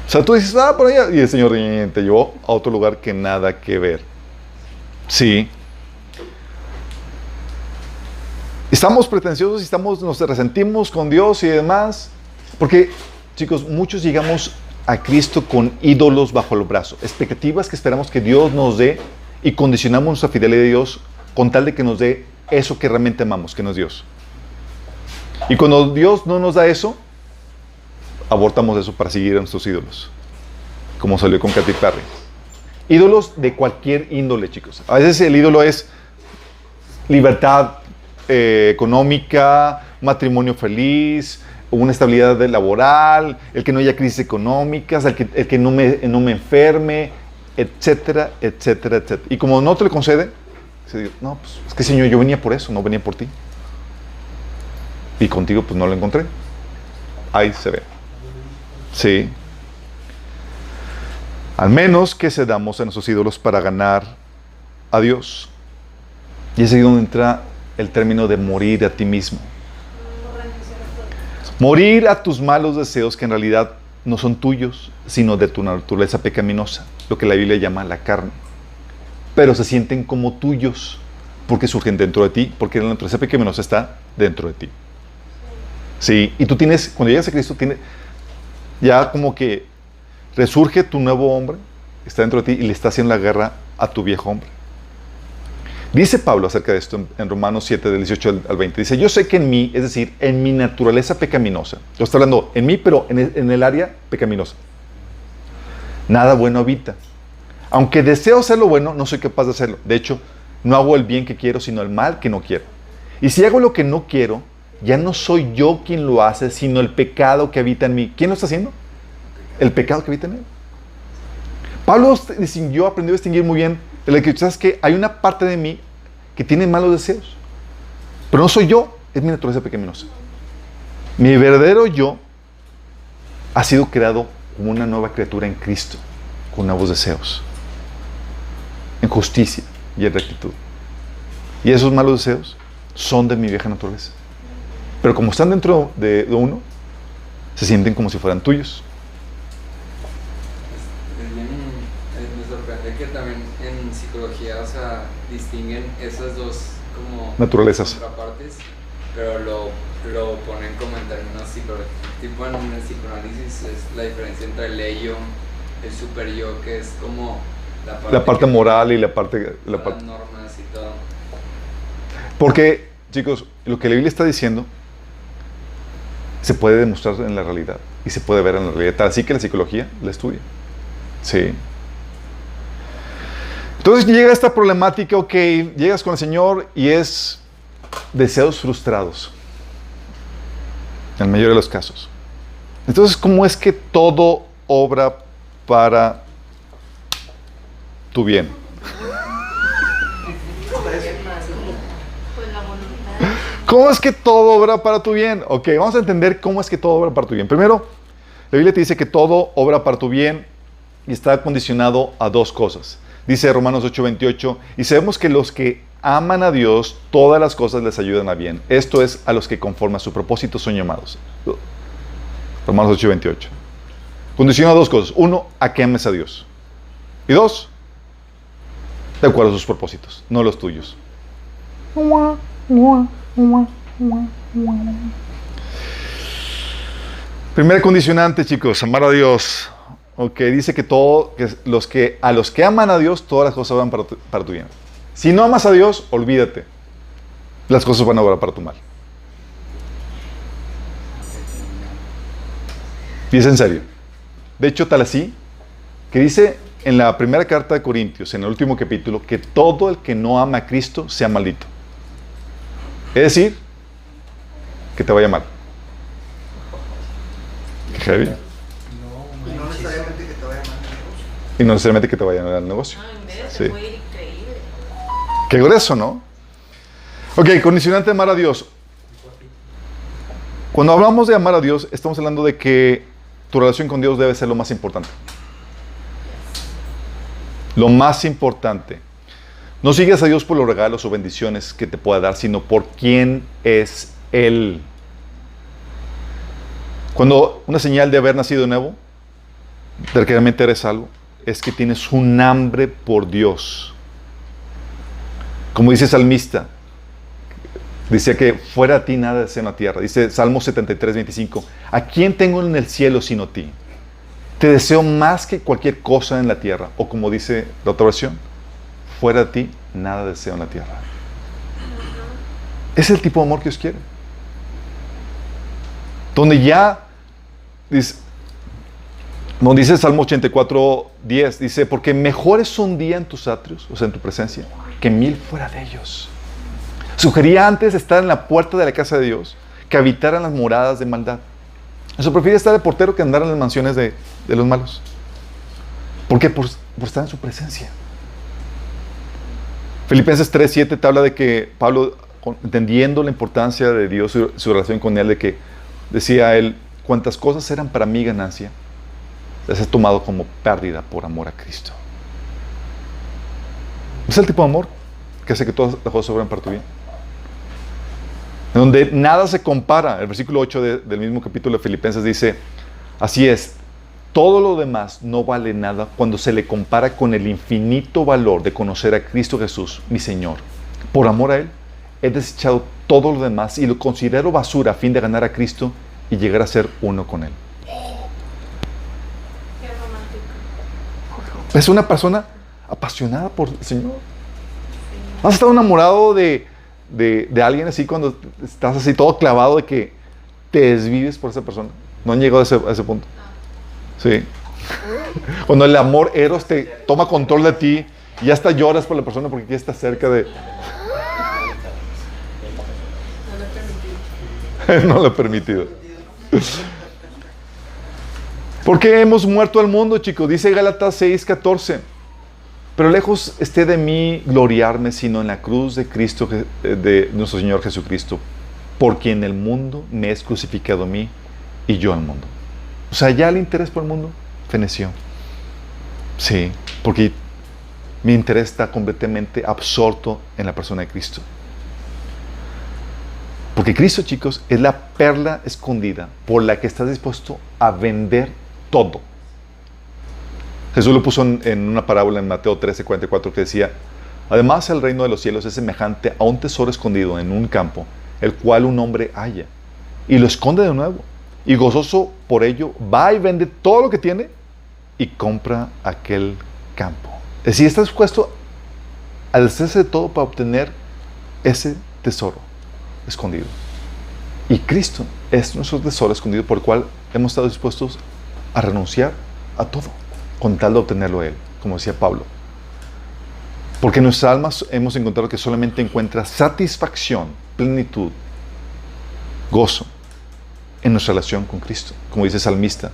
Speaker 1: O sea, tú dices, por allá, y el Señor te llevó a otro lugar que nada que ver. Sí. Estamos pretenciosos y nos resentimos con Dios y demás. Porque, chicos, muchos llegamos a Cristo con ídolos bajo el brazo. Expectativas que esperamos que Dios nos dé y condicionamos nuestra fidelidad a Dios con tal de que nos dé eso que realmente amamos, que no es Dios. Y cuando Dios no nos da eso, abortamos eso para seguir a nuestros ídolos, como salió con Katy Perry. Ídolos de cualquier índole, chicos. A veces el ídolo es libertad económica, matrimonio feliz, una estabilidad laboral, el que no haya crisis económicas, el que no me enferme, etcétera, etcétera, etcétera. Y como no te lo concede, se dice, no, pues es que Señor, yo venía por eso, no venía por ti. Y contigo pues no lo encontré. Ahí se ve. Sí. Al menos que cedamos a nuestros ídolos para ganar a Dios. Y es ahí donde entra el término de morir a ti mismo. Morir a tus malos deseos que en realidad no son tuyos, sino de tu naturaleza pecaminosa, lo que la Biblia llama la carne. Pero se sienten como tuyos porque surgen dentro de ti, porque la naturaleza pecaminosa está dentro de ti. Sí, y tú tienes, cuando llegas a Cristo, ya como que resurge tu nuevo hombre, está dentro de ti y le está haciendo la guerra a tu viejo hombre. Dice Pablo acerca de esto en Romanos 7, del 18 al 20. Dice, yo sé que en mí, es decir, en mi naturaleza pecaminosa, lo está hablando en mí, pero en el área pecaminosa, nada bueno habita. Aunque deseo hacer lo bueno, no soy capaz de hacerlo. De hecho, no hago el bien que quiero, sino el mal que no quiero. Y si hago lo que no quiero, ya no soy yo quien lo hace, sino el pecado que habita en mí. ¿Quién lo está haciendo? El pecado que habita en él. Pablo aprendió a distinguir muy bien de que sabes que hay una parte de mí que tiene malos deseos. Pero no soy yo, es mi naturaleza pecaminosa. Mi verdadero yo ha sido creado como una nueva criatura en Cristo, con nuevos deseos, en justicia y en rectitud. Y esos malos deseos son de mi vieja naturaleza. Pero como están dentro de uno, se sienten como si fueran tuyos.
Speaker 4: Me sorprende que también en psicología, o sea, distinguen esas dos como
Speaker 1: naturalezas,
Speaker 4: contrapartes, pero lo ponen como en términos psicológicos. Tipo en el psicoanálisis es la diferencia entre el ello, el super yo, que es como la parte moral y la parte
Speaker 1: las
Speaker 4: normas y todo.
Speaker 1: Porque, chicos, lo que la Biblia está diciendo se puede demostrar en la realidad y se puede ver en la realidad, así que la psicología la estudia. Sí. Entonces llega esta problemática, ok, llegas con el Señor y es deseos frustrados, en la mayoría de los casos. Entonces, ¿cómo es que todo obra para tu bien.
Speaker 3: Pues la voluntad.
Speaker 1: ¿Cómo es que todo obra para tu bien? Ok, vamos a entender cómo es que todo obra para tu bien. Primero, la Biblia te dice que todo obra para tu bien y está condicionado a dos cosas. Dice Romanos 8:28, y sabemos que los que aman a Dios, todas las cosas les ayudan a bien. Esto es a los que conforme a su propósito son llamados. Romanos 8:28. Condiciona a dos cosas. Uno, a que ames a Dios. Y dos, de acuerdo a sus propósitos, no los tuyos. Primer condicionante, chicos, amar a Dios. Ok, dice que a los que aman a Dios, todas las cosas van para tu bien. Si no amas a Dios, olvídate. Las cosas van a obrar para tu mal. Y es en serio. De hecho, tal así, que dice en la primera carta de Corintios, en el último capítulo, que todo el que no ama a Cristo sea maldito. Es decir, que te vaya mal. Qué heavy.
Speaker 2: Y no necesariamente que te vaya mal en el negocio.
Speaker 1: Y no necesariamente que te vaya mal al negocio.
Speaker 3: No, en vez
Speaker 1: Sí.
Speaker 3: de fue increíble.
Speaker 1: Qué grueso, ¿no? Ok, condicionante de amar a Dios. Cuando hablamos de amar a Dios, estamos hablando de que tu relación con Dios debe ser lo más importante. Lo más importante. No sigues a Dios por los regalos o bendiciones que te pueda dar, sino por quién es Él. Cuando una señal de haber nacido de nuevo, de que realmente eres algo, es que tienes un hambre por Dios. Como dice el salmista, dice que fuera de ti nada deseo en la tierra. Dice Salmo 73:25, ¿a quién tengo en el cielo sino a ti? Te deseo más que cualquier cosa en la tierra. O como dice la otra versión, fuera de ti nada deseo en la tierra. Es el tipo de amor que Dios quiere. Donde ya, donde dice el Salmo 84:10, dice, porque mejor es un día en tus atrios, o sea, en tu presencia, que 1000 fuera de ellos. Sugería antes estar en la puerta de la casa de Dios que habitar en las moradas de maldad. Eso prefiere estar de portero que andar en las mansiones de los malos. ¿Por qué? Por estar en su presencia. Filipenses 3:7 te habla de que Pablo, entendiendo la importancia de Dios, su relación con Él, de que decía él, cuantas cosas eran para mí ganancia, las he tomado como pérdida por amor a Cristo. Es el tipo de amor que hace que todas las cosas obren para tu bien. En donde nada se compara. El versículo 8 del mismo capítulo de Filipenses dice, así es, todo lo demás no vale nada cuando se le compara con el infinito valor de conocer a Cristo Jesús, mi Señor. Por amor a Él, he desechado todo lo demás y lo considero basura a fin de ganar a Cristo y llegar a ser uno con Él.
Speaker 3: Qué romántico.
Speaker 1: Es una persona apasionada por el Señor. ¿Has estado enamorado de alguien así cuando estás así todo clavado de que te desvives por esa persona? ¿No han llegado a ese punto? Sí. Cuando el amor eros te toma control de ti y ya hasta lloras por la persona porque ya está cerca de... No lo he permitido. Porque hemos muerto al mundo, chicos. Dice Gálatas 6:14. Pero lejos esté de mí gloriarme, sino en la cruz de Cristo, de nuestro Señor Jesucristo, por quien el mundo me es crucificado a mí y yo al mundo. O sea, ya el interés por el mundo feneció. Sí, porque mi interés está completamente absorto en la persona de Cristo. Porque Cristo, chicos, es la perla escondida por la que estás dispuesto a vender todo. Jesús lo puso en una parábola en Mateo 13:44 que decía, además el reino de los cielos es semejante a un tesoro escondido en un campo, el cual un hombre halla y lo esconde de nuevo. Y gozoso por ello, va y vende todo lo que tiene y compra aquel campo. Es decir, está dispuesto a deshacerse de todo para obtener ese tesoro escondido. Y Cristo es nuestro tesoro escondido por el cual hemos estado dispuestos a renunciar a todo con tal de obtenerlo a Él, como decía Pablo. Porque en nuestras almas hemos encontrado que solamente encuentra satisfacción, plenitud, gozo en nuestra relación con Cristo. Como dice el salmista,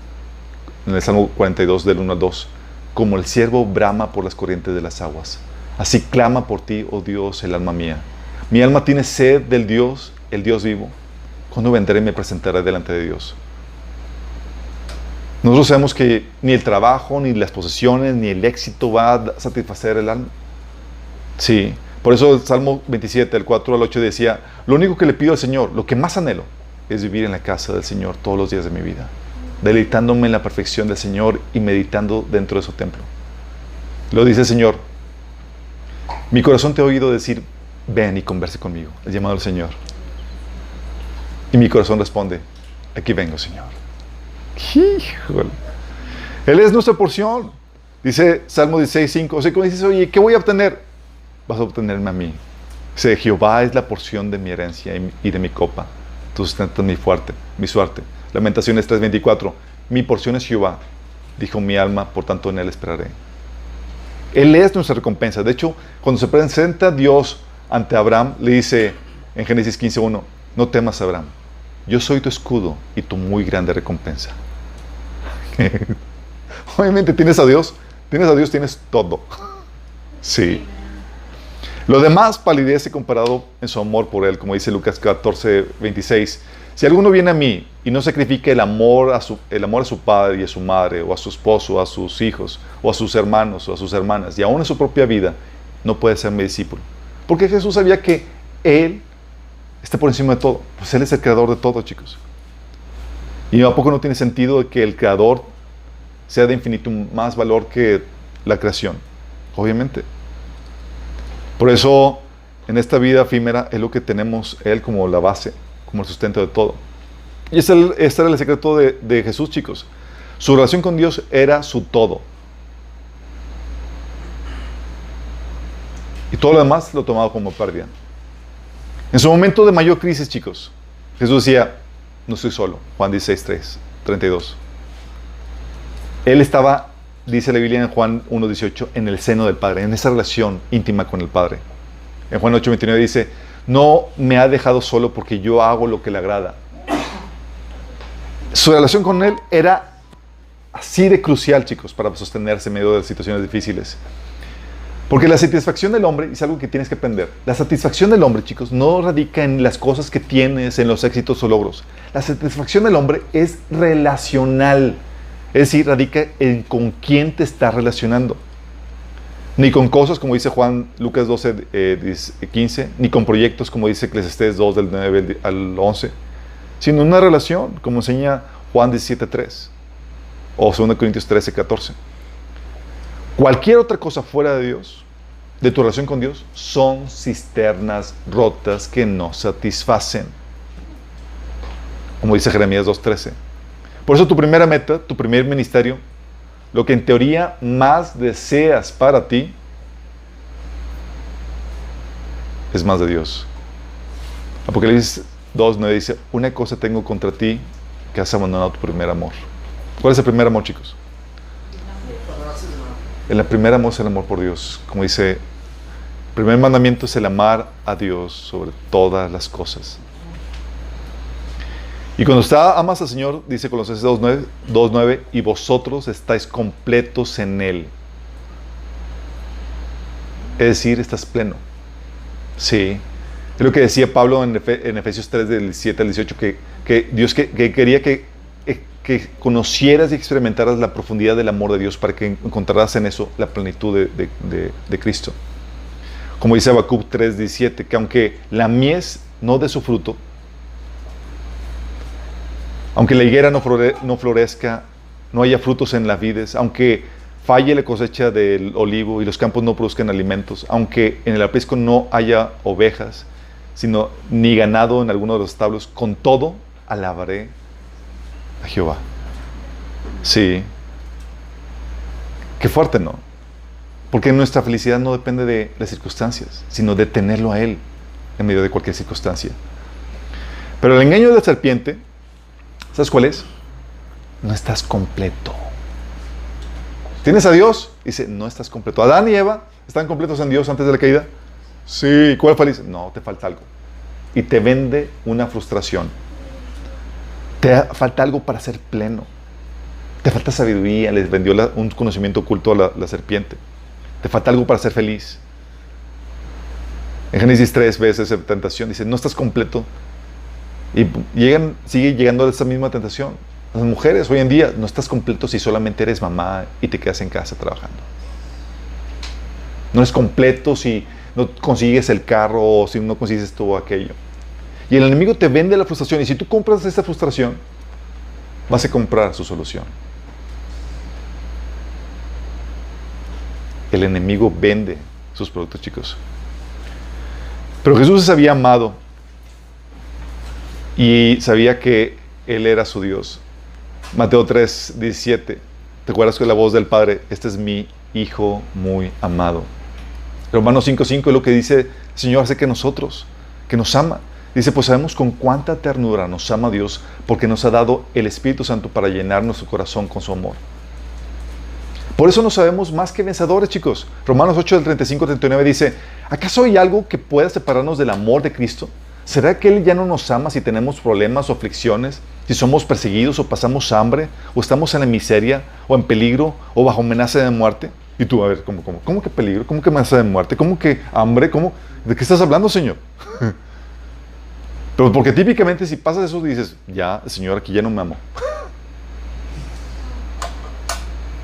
Speaker 1: en el Salmo 42 del 1 al 2. Como el ciervo brama por las corrientes de las aguas, así clama por ti, oh Dios, el alma mía. Mi alma tiene sed del Dios, el Dios vivo. ¿Cuándo vendré y me presentaré delante de Dios? Nosotros sabemos que ni el trabajo, ni las posesiones, ni el éxito va a satisfacer el alma. Sí, por eso el Salmo 27, del 4 al 8 decía, lo único que le pido al Señor, lo que más anhelo, es vivir en la casa del Señor todos los días de mi vida, deleitándome en la perfección del Señor y meditando dentro de su templo. Lo dice el Señor, mi corazón te ha oído decir, ven y converse conmigo, el llamado del Señor. Y mi corazón responde, aquí vengo, Señor. Híjole. Él es nuestra porción. Dice Salmo 16:5. O sea, como dices, oye, ¿qué voy a obtener? Vas a obtenerme a mí. Dice, Jehová es la porción de mi herencia y de mi copa. Tú sustentas mi suerte. Lamentaciones 3:24. Mi porción es Jehová, dijo mi alma, por tanto en él esperaré. Él es nuestra recompensa. De hecho, cuando se presenta Dios ante Abraham, le dice en Génesis 15:1, no temas, Abraham, yo soy tu escudo y tu muy grande recompensa. Obviamente tienes a Dios, tienes todo. Sí. Lo demás palidece comparado en su amor por Él, como dice Lucas 14:26. Si alguno viene a mí y no sacrifica el amor a su padre y a su madre, o a su esposo, o a sus hijos, o a sus hermanos, o a sus hermanas, y aún a su propia vida, no puede ser mi discípulo. Porque Jesús sabía que Él está por encima de todo. Pues Él es el creador de todo, chicos. Y ¿a poco no tiene sentido que el creador sea de infinito más valor que la creación? Obviamente. Por eso, en esta vida efímera, es lo que tenemos Él como la base, como el sustento de todo. Y este era el secreto de Jesús, chicos. Su relación con Dios era su todo. Y todo lo demás lo tomaba como pérdida. En su momento de mayor crisis, chicos, Jesús decía, no estoy solo. Juan 16:32. Él estaba, dice la Biblia en Juan 1:18, en el seno del Padre, en esa relación íntima con el Padre. En Juan 8:29 dice, no me ha dejado solo porque yo hago lo que le agrada. Su relación con Él era así de crucial, chicos, para sostenerse en medio de situaciones difíciles. Porque la satisfacción del hombre, es algo que tienes que aprender, la satisfacción del hombre, chicos, no radica en las cosas que tienes, en los éxitos o logros. La satisfacción del hombre es relacional. Es decir, radica en con quién te estás relacionando. Ni con cosas, como dice Lucas 12:15, ni con proyectos, como dice Eclesiastés 2, del 9 al 11, sino una relación, como enseña Juan 17:3, o 2 Corintios 13:14. Cualquier otra cosa fuera de Dios, de tu relación con Dios, son cisternas rotas que no satisfacen. Como dice Jeremías 2:13. Por eso tu primera meta, tu primer ministerio, lo que en teoría más deseas para ti, es más de Dios. Apocalipsis 2:9 dice, una cosa tengo contra ti, que has abandonado tu primer amor. ¿Cuál es el primer amor, chicos? El primer amor es el amor por Dios. Como dice, el primer mandamiento es el amar a Dios sobre todas las cosas. Y cuando amas al Señor, dice Colosenses 2:9, y vosotros estáis completos en Él. Es decir, estás pleno. Sí. Es lo que decía Pablo en Efesios 3, del 7 al 18, que Dios que quería que conocieras y experimentaras la profundidad del amor de Dios para que encontraras en eso la plenitud de Cristo. Como dice Habacuc 3:17, que aunque la mies no dé su fruto, aunque la higuera no florezca, no haya frutos en las vides, aunque falle la cosecha del olivo y los campos no produzcan alimentos, aunque en el aprisco no haya ovejas, ni ganado en alguno de los establos, con todo alabaré a Jehová. Sí. Qué fuerte, ¿no? Porque nuestra felicidad no depende de las circunstancias, sino de tenerlo a Él en medio de cualquier circunstancia. Pero el engaño de la serpiente, ¿sabes cuál es? No estás completo. ¿Tienes a Dios? Dice, no estás completo. ¿Adán y Eva están completos en Dios antes de la caída? Sí. ¿Cuál feliz? No, te falta algo. Y te vende una frustración. Te falta algo para ser pleno. Te falta sabiduría, les vendió un conocimiento oculto a la serpiente. Te falta algo para ser feliz. En Génesis 3 ves esa tentación, dice, no estás completo. Y sigue llegando a esa misma tentación. Las mujeres hoy en día, no estás completo si solamente eres mamá y te quedas en casa trabajando. No eres completo si no consigues el carro o si no consigues esto o aquello. Y el enemigo te vende la frustración, y si tú compras esa frustración, vas a comprar su solución. El enemigo vende sus productos, chicos. Pero Jesús se había amado y sabía que Él era su Dios. Mateo 3:17. ¿Te acuerdas que la voz del Padre? Este es mi Hijo muy amado. Romanos 5:5 es lo que dice el Señor acerca de nosotros, que nos ama. Dice, pues sabemos con cuánta ternura nos ama Dios, porque nos ha dado el Espíritu Santo para llenar nuestro corazón con su amor. Por eso nos sabemos más que vencedores, chicos. Romanos 8:35-39 dice, ¿acaso hay algo que pueda separarnos del amor de Cristo? ¿Será que Él ya no nos ama si tenemos problemas o aflicciones? Si somos perseguidos o pasamos hambre, o estamos en la miseria, o en peligro, o bajo amenaza de muerte. Y tú, a ver, ¿cómo que peligro? ¿Cómo que amenaza de muerte? ¿Cómo que hambre? ¿De qué estás hablando, Señor? Pero porque típicamente si pasas eso dices, ya, el Señor aquí ya no me amó.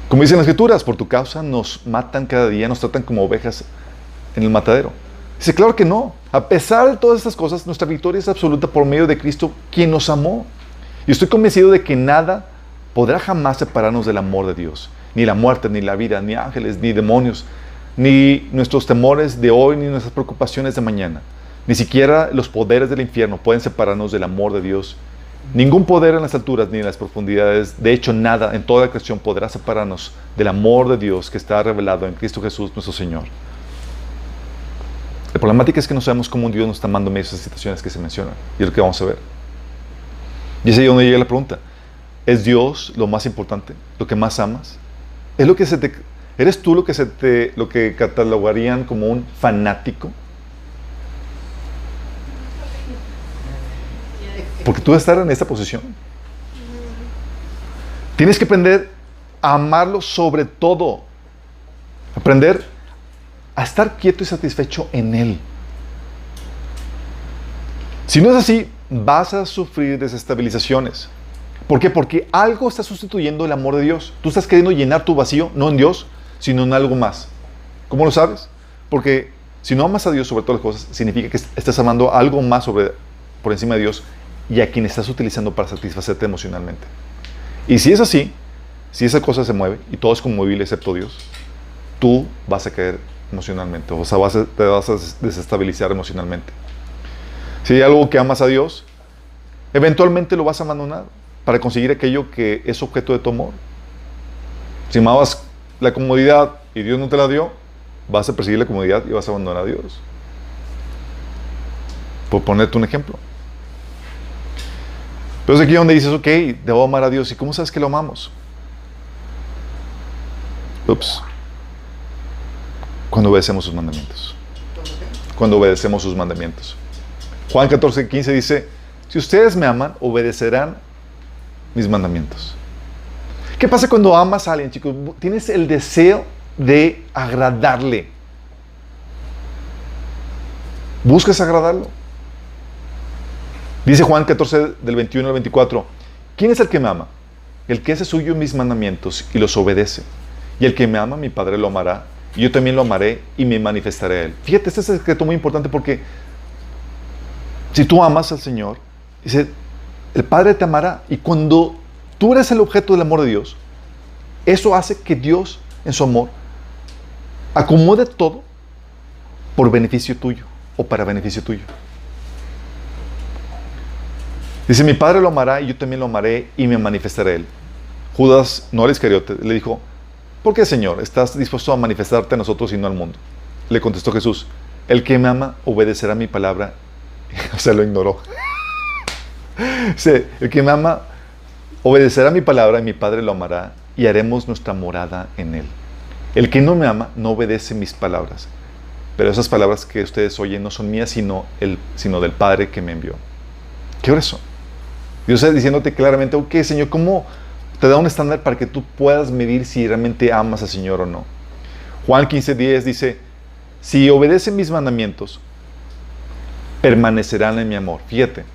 Speaker 1: Como dicen las Escrituras, por tu causa nos matan cada día, nos tratan como ovejas en el matadero. Dice, claro que no. A pesar de todas estas cosas, nuestra victoria es absoluta por medio de Cristo, quien nos amó. Y estoy convencido de que nada podrá jamás separarnos del amor de Dios. Ni la muerte, ni la vida, ni ángeles, ni demonios, ni nuestros temores de hoy, ni nuestras preocupaciones de mañana. Ni siquiera los poderes del infierno pueden separarnos del amor de Dios. Ningún poder en las alturas ni en las profundidades, de hecho nada en toda la creación podrá separarnos del amor de Dios que está revelado en Cristo Jesús nuestro Señor. La problemática es que no sabemos cómo un Dios nos está amando en medio de esas situaciones que se mencionan. Y es lo que vamos a ver. Y es ahí donde llega la pregunta. ¿Es Dios lo más importante? ¿Lo que más amas? ¿Eres tú lo que catalogarían como un fanático? Porque tú vas a estar en esta posición. Tienes que aprender a amarlo sobre todo. Aprender a estar quieto y satisfecho en Él. Si no es así, vas a sufrir desestabilizaciones. ¿Por qué? Porque algo está sustituyendo el amor de Dios. Tú estás queriendo llenar tu vacío, no en Dios, sino en algo más. ¿Cómo lo sabes? Porque si no amas a Dios sobre todas las cosas, significa que estás amando algo más por encima de Dios y a quien estás utilizando para satisfacerte emocionalmente. Y si es así, si esa cosa se mueve y todo es conmovible excepto Dios, tú vas a caer emocionalmente, o sea, te vas a desestabilizar emocionalmente. Si hay algo que amas a Dios, eventualmente lo vas a abandonar para conseguir aquello que es objeto de tu amor. Si amabas la comodidad y Dios no te la dio, vas a perseguir la comodidad y vas a abandonar a Dios. Por ponerte un ejemplo. Pero es aquí donde dices, ok, debo amar a Dios. ¿Y cómo sabes que lo amamos? Cuando obedecemos sus mandamientos. Cuando obedecemos sus mandamientos. Juan 14:15 dice, si ustedes me aman, obedecerán mis mandamientos. ¿Qué pasa cuando amas a alguien, chicos? Tienes el deseo de agradarle. ¿Buscas agradarlo? Dice Juan 14, del 21 al 24, ¿quién es el que me ama? El que hace suyo mis mandamientos y los obedece. Y el que me ama, mi Padre lo amará, y yo también lo amaré y me manifestaré a Él. Fíjate, este es el secreto muy importante porque si tú amas al Señor, dice, el Padre te amará. Y cuando tú eres el objeto del amor de Dios, eso hace que Dios, en su amor, acomode todo por beneficio tuyo o para beneficio tuyo. Dice, mi Padre lo amará y yo también lo amaré y me manifestaré a Él. Judas, no el Iscariote, le dijo, ¿por qué, Señor, estás dispuesto a manifestarte a nosotros y no al mundo? Le contestó Jesús, el que me ama obedecerá mi palabra. O sea, lo ignoró. Dice, el que me ama obedecerá mi palabra y mi Padre lo amará y haremos nuestra morada en Él. El que no me ama no obedece mis palabras, pero esas palabras que ustedes oyen no son mías, sino del Padre que me envió. ¿Qué hora eso? Dios está diciéndote claramente, ok, Señor, ¿cómo Te da un estándar para que tú puedas medir si realmente amas al Señor o no. Juan 15:10 dice, si obedecen mis mandamientos, permanecerán en mi amor. Fíjate.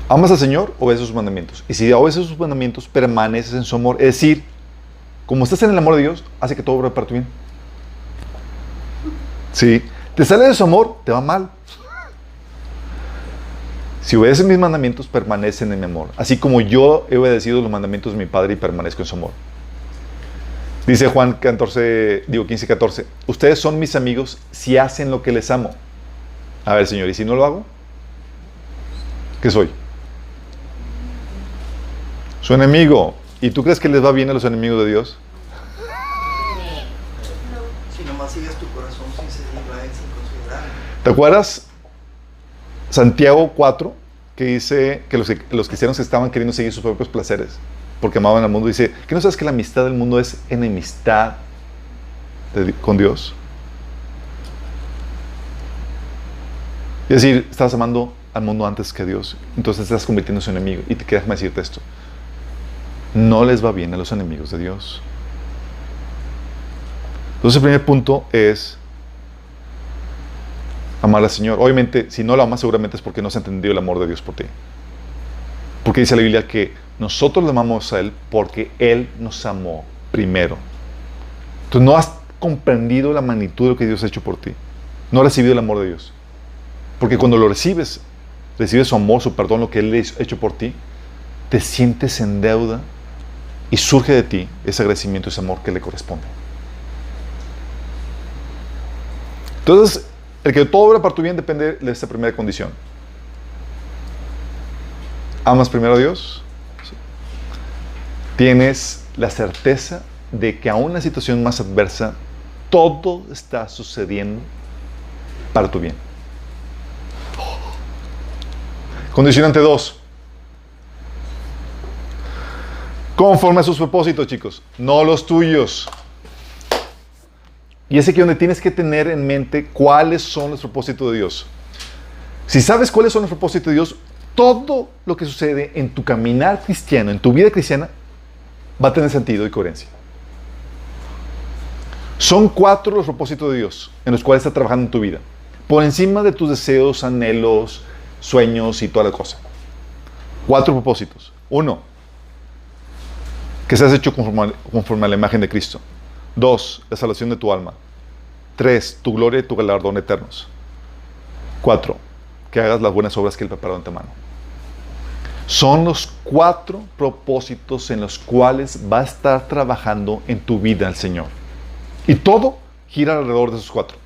Speaker 1: Amas al Señor, obedeces sus mandamientos. Y si obedeces sus mandamientos, permaneces en su amor. Es decir, como estás en el amor de Dios, hace que todo obra para tu bien. Si te sale de su amor, te va mal. Si obedeces mis mandamientos, permanecen en mi amor. Así como yo he obedecido los mandamientos de mi Padre y permanezco en su amor. Dice Juan 15:14. Ustedes son mis amigos si hacen lo que les amo. A ver, Señor, ¿y si no lo hago? ¿Qué soy? Su enemigo. ¿Y tú crees que les va bien a los enemigos de Dios?
Speaker 2: Si nomás sigues tu corazón sin seguirlo a él, sin considerarlo.
Speaker 1: ¿Te acuerdas? Santiago 4, que dice que los cristianos estaban queriendo seguir sus propios placeres porque amaban al mundo. Dice, ¿que no sabes que la amistad del mundo es enemistad con Dios? Es decir, estás amando al mundo antes que a Dios, entonces te estás convirtiendo en su enemigo. Y déjame decirte esto, no les va bien a los enemigos de Dios. Entonces el primer punto es amar al Señor. Obviamente, si no lo amas, seguramente es porque no has entendido el amor de Dios por ti. Porque dice la Biblia que nosotros le amamos a Él porque Él nos amó primero. Entonces no has comprendido la magnitud de lo que Dios ha hecho por ti. No has recibido el amor de Dios. Porque cuando lo recibes su amor, su perdón, lo que Él ha hecho por ti, te sientes en deuda y surge de ti ese agradecimiento, ese amor que le corresponde. Entonces, el que todo obra para tu bien depende de esta primera condición. ¿Amas primero a Dios? Tienes la certeza de que aún en la situación más adversa, todo está sucediendo para tu bien. Condicionante 2. Conforme a sus propósitos, chicos, no los tuyos. Y es aquí donde tienes que tener en mente cuáles son los propósitos de Dios. Si sabes cuáles son los propósitos de Dios, todo lo que sucede en tu caminar cristiano, en tu vida cristiana, va a tener sentido y coherencia. Son 4 los propósitos de Dios en los cuales está trabajando en tu vida. Por encima de tus deseos, anhelos, sueños y toda la cosa. 4 propósitos. 1, que seas hecho conforme a la imagen de Cristo. 2, la salvación de tu alma. 3, tu gloria y tu galardón eternos. 4, que hagas las buenas obras que Él preparó de antemano. Son los 4 propósitos en los cuales va a estar trabajando en tu vida el Señor. Y todo gira alrededor de esos 4.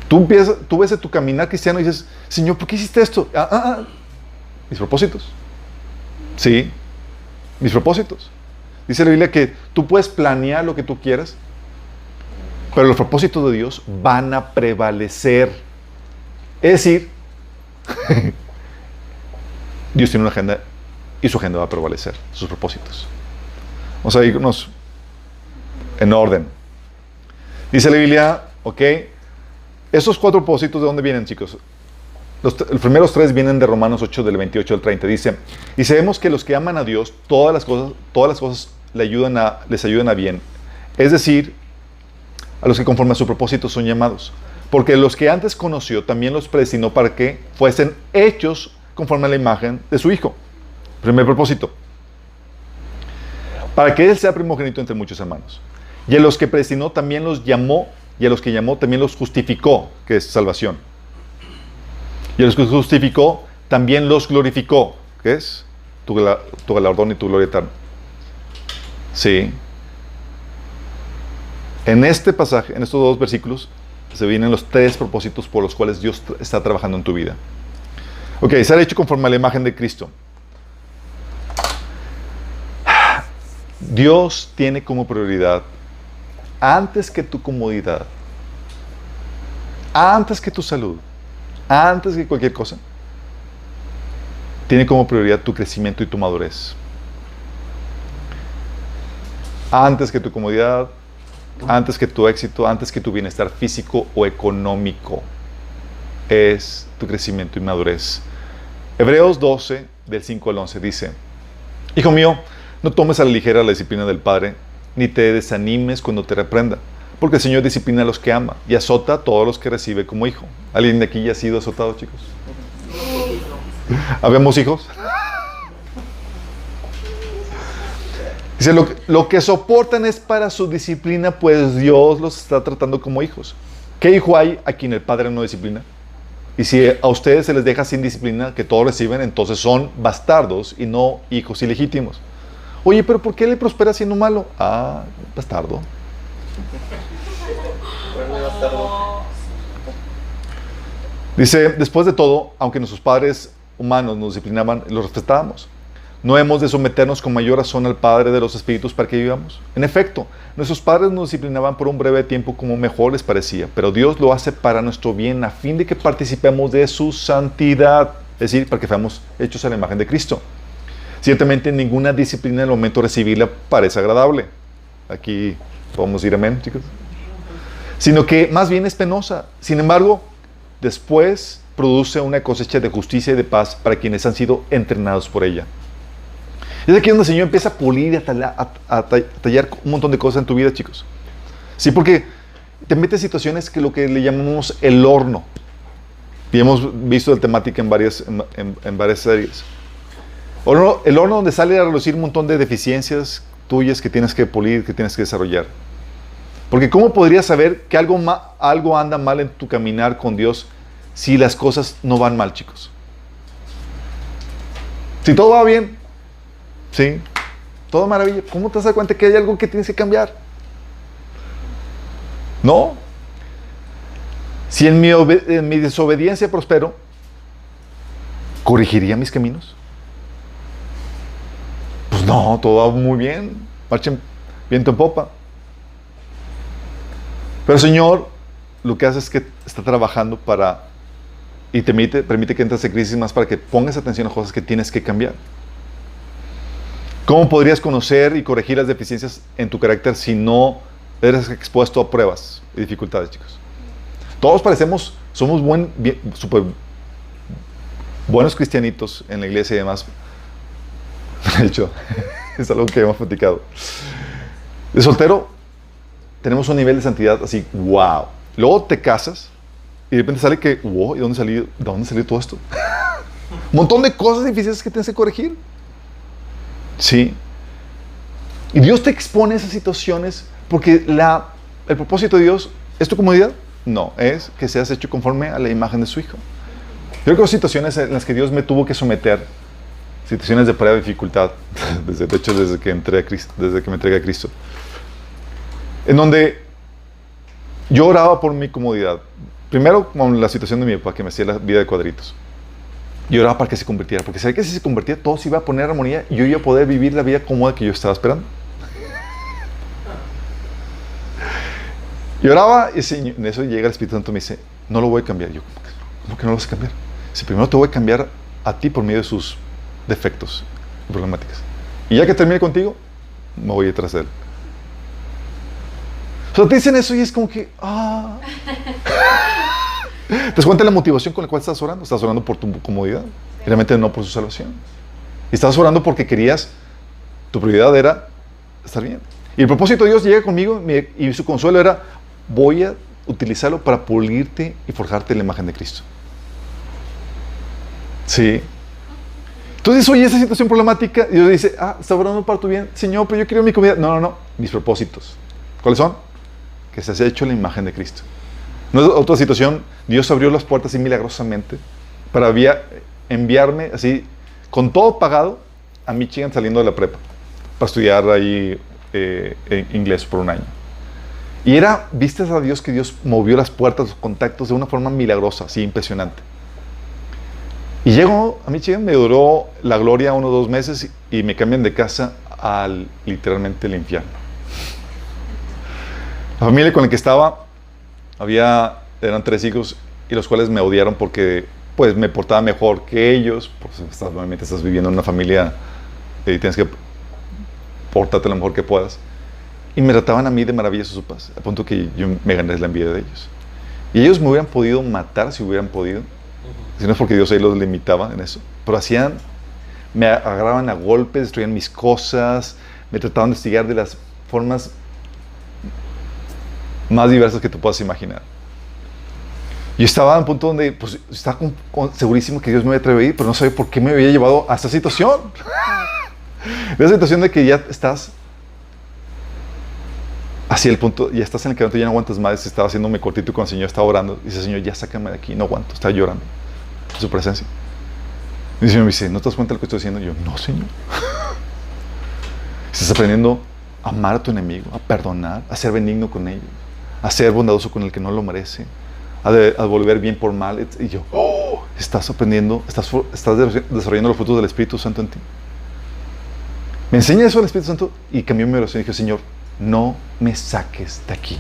Speaker 1: Tú ves en tu caminar cristiano y dices, Señor, ¿por qué hiciste esto? Mis propósitos. Sí, mis propósitos. Dice la Biblia que tú puedes planear lo que tú quieras, pero los propósitos de Dios van a prevalecer. Es decir, Dios tiene una agenda y su agenda va a prevalecer, sus propósitos. Vamos a irnos en orden. Dice la Biblia, ok, esos 4 propósitos, ¿de dónde vienen, chicos? Los primeros 3 vienen de Romanos 8, del 28 al 30. Dice, y sabemos que los que aman a Dios, todas las cosas les ayudan a bien. Es decir, a los que conforme a su propósito son llamados. Porque los que antes conoció, también los predestinó para que fuesen hechos conforme a la imagen de su Hijo. Primer propósito. Para que Él sea primogénito entre muchos hermanos. Y a los que predestinó también los llamó, y a los que llamó también los justificó, que es salvación. Y a los que justificó también los glorificó, que es tu galardón y tu gloria eterna. Sí. En este pasaje, en estos 2 versículos, se vienen los 3 propósitos por los cuales Dios está trabajando en tu vida. Ok, ser hecho conforme a la imagen de Cristo. Dios tiene como prioridad, antes que tu comodidad, antes que tu salud, antes que cualquier cosa, tiene como prioridad tu crecimiento y tu madurez. Antes que tu comodidad, antes que tu éxito, antes que tu bienestar físico o económico, es tu crecimiento y madurez. Hebreos 12, del 5 al 11, dice, Hijo mío, no tomes a la ligera la disciplina del Padre, ni te desanimes cuando te reprenda, porque el Señor disciplina a los que ama y azota a todos los que recibe como hijo. ¿Alguien de aquí ya ha sido azotado, chicos? ¿Habemos hijos? Dice, lo que soportan es para su disciplina, pues Dios los está tratando como hijos. ¿Qué hijo hay a quien el Padre no disciplina? Y si a ustedes se les deja sin disciplina, que todos reciben, entonces son bastardos y no hijos ilegítimos. Oye, pero ¿por qué le prospera siendo malo? Ah, bastardo. Dice, después de todo, aunque nuestros padres humanos nos disciplinaban, los respetábamos. No hemos de someternos con mayor razón al Padre de los Espíritus para que vivamos. En efecto, nuestros padres nos disciplinaban por un breve tiempo como mejor les parecía, pero Dios lo hace para nuestro bien, a fin de que participemos de su santidad, es decir, para que seamos hechos a la imagen de Cristo. Ciertamente ninguna disciplina en el momento de recibirla parece agradable. Aquí podemos ir amén, chicos. Sino que más bien es penosa. Sin embargo, después produce una cosecha de justicia y de paz para quienes han sido entrenados por ella. Es aquí donde el Señor empieza a pulir y a tallar un montón de cosas en tu vida, chicos. Sí, porque te metes en situaciones que lo que le llamamos el horno. Y hemos visto la temática en varias series. El horno donde sale a relucir un montón de deficiencias tuyas que tienes que pulir, que tienes que desarrollar. Porque ¿cómo podrías saber que algo anda mal en tu caminar con Dios si las cosas no van mal, chicos? Si todo va bien, sí, todo maravilla, ¿cómo te das cuenta que hay algo que tienes que cambiar? No. Si en mi desobediencia prospero, ¿corregiría mis caminos? Pues no, todo va muy bien, marchen viento en popa. Pero el Señor lo que hace es que está trabajando y te permite que entres en crisis más para que pongas atención a cosas que tienes que cambiar. ¿Cómo podrías conocer y corregir las deficiencias en tu carácter si no eres expuesto a pruebas y dificultades, chicos? Todos somos súper buenos cristianitos en la iglesia y demás. De hecho, es algo que hemos platicado. De soltero, tenemos un nivel de santidad así, wow. Luego te casas y de repente sale que, wow, ¿y de dónde salió todo esto? Un montón de cosas difíciles que tienes que corregir. Sí. Y Dios te expone a esas situaciones porque el propósito de Dios es tu comodidad. No, es que seas hecho conforme a la imagen de su Hijo. Yo creo que hay situaciones en las que Dios me tuvo que someter, situaciones de prueba y dificultad, de hecho desde que me entregué a Cristo, en donde yo oraba por mi comodidad. Primero con la situación de mi papá, que me hacía la vida de cuadritos. Yo oraba para que se convirtiera, porque sabía que si se convertía todo se iba a poner en armonía y yo iba a poder vivir la vida cómoda que yo estaba esperando. Y oraba y en eso llega el Espíritu Santo y me dice, no lo voy a cambiar. Yo, ¿cómo que no lo vas a cambiar? Dice, primero te voy a cambiar a ti por medio de sus defectos y problemáticas. Y ya que termine contigo, me voy detrás de él. O sea, te dicen eso y es como que, ¿Te das cuenta de la motivación con la cual estás orando? Estás orando por tu comodidad, y realmente no por su salvación. Y estás orando porque tu prioridad era estar bien. Y el propósito de Dios llega conmigo y su consuelo era, voy a utilizarlo para pulirte y forjarte la imagen de Cristo. Sí. Entonces, oye, esa situación problemática, y Dios dice, está orando para tu bien. Señor, pero yo quiero mi comodidad. No. Mis propósitos. ¿Cuáles son? Que se haya hecho la imagen de Cristo. No es otra situación. Dios abrió las puertas así milagrosamente para enviarme así, con todo pagado, a Michigan saliendo de la prepa, para estudiar ahí inglés por un año. Y viste a Dios que Dios movió las puertas, los contactos de una forma milagrosa, así impresionante. Y llego a Michigan, me duró la gloria 1 o 2 meses y me cambian de casa al literalmente el infierno. La familia con la que estaba, eran 3 hijos y los cuales me odiaron porque pues me portaba mejor que ellos. Pues obviamente estás viviendo en una familia y tienes que portarte lo mejor que puedas. Y me trataban a mí de maravillas sus papás, a punto que yo me gané la envidia de ellos. Y ellos me hubieran podido matar si hubieran podido, si no es porque Dios ahí los limitaba en eso, pero Me agarraban a golpes, destruían mis cosas, me trataban de hostigar de las formas más diversas que tú puedas imaginar. Yo estaba en un punto donde pues, estaba segurísimo que Dios me había traído ahí, pero no sabía por qué me había llevado a esta situación. Esa situación de que ya estás hacia el punto, ya estás en el que ya no aguantas más. Estaba haciéndome cortito con el Señor, estaba orando. Y dice, Señor, ya sácame de aquí, no aguanto. Estaba llorando en su presencia. Y el Señor me dice, ¿no te das cuenta de lo que estoy haciendo? Y yo, no, Señor. Estás aprendiendo a amar a tu enemigo, a perdonar, a ser benigno con ellos, a ser bondadoso con el que no lo merece, a devolver bien por mal. Y yo, estás aprendiendo, estás desarrollando los frutos del Espíritu Santo en ti. Me enseña eso el Espíritu Santo y cambió mi oración y dije, Señor, no me saques de aquí.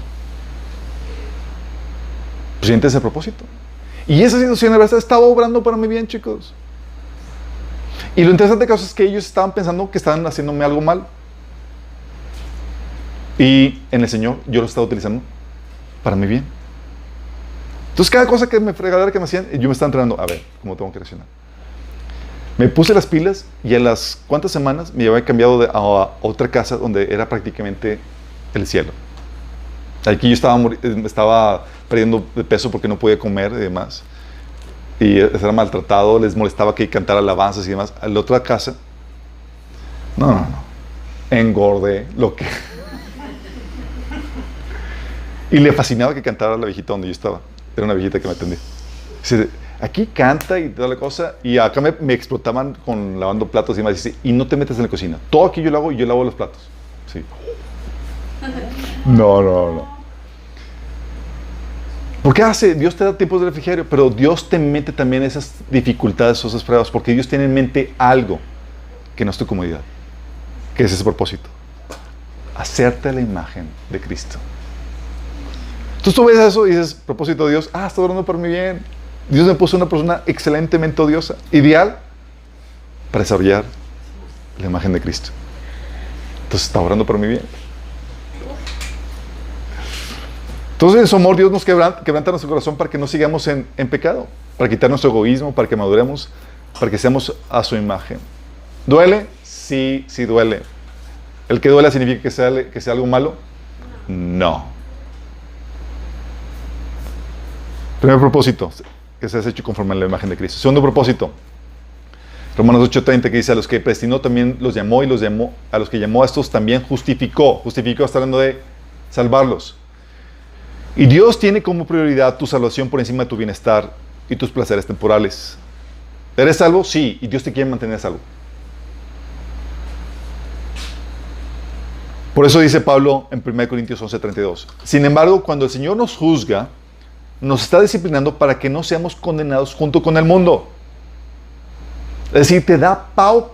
Speaker 1: Pues siente ese propósito. Y esa situación de verdad estaba obrando para mi bien, chicos. Y lo interesante de caso es que ellos estaban pensando que estaban haciéndome algo mal. Y en el Señor yo lo estaba utilizando para mi bien. Entonces cada cosa que me fregadera que me hacían, yo me estaba entrenando a ver cómo tengo que reaccionar. Me puse las pilas y a las cuantas semanas me había cambiado a otra casa donde era prácticamente el cielo. Aquí yo estaba perdiendo de peso porque no podía comer y demás. Y era maltratado, les molestaba que cantara alabanzas y demás. A la otra casa, no. Engordé lo que... Y le fascinaba que cantara la viejita donde yo estaba. Era una viejita que me atendía. Dice, aquí canta y toda la cosa. Y acá me explotaban con lavando platos y demás. Dice, y no te metes en la cocina. Todo aquí yo lo hago y yo lavo los platos. Sí. No. Porque Dios te da tiempos de refrigerio, pero Dios te mete también esas dificultades, esas pruebas, porque Dios tiene en mente algo que no es tu comodidad, que es ese propósito. Hacerte la imagen de Cristo. Entonces tú ves eso y dices, propósito de Dios, está orando por mi bien. Dios me puso una persona excelentemente odiosa, ideal para desarrollar la imagen de Cristo. Entonces está orando por mi bien. Entonces en su amor Dios nos quebranta nuestro corazón para que no sigamos en pecado, para quitar nuestro egoísmo, para que maduremos, para que seamos a su imagen. ¿Duele? Sí duele. ¿El que duele significa que sea algo malo? No. Primer propósito, que seas hecho conforme a la imagen de Cristo. Segundo propósito, Romanos 8:30, que dice, a los que predestinó también los llamó, y a los que llamó a estos también justificó. Justificó, está hablando de salvarlos. Y Dios tiene como prioridad tu salvación por encima de tu bienestar y tus placeres temporales. ¿Eres salvo? Sí, y Dios te quiere mantener salvo. Por eso dice Pablo en 1 Corintios 11:32. Sin embargo, cuando el Señor nos juzga, nos está disciplinando para que no seamos condenados junto con el mundo. Es decir, te da pau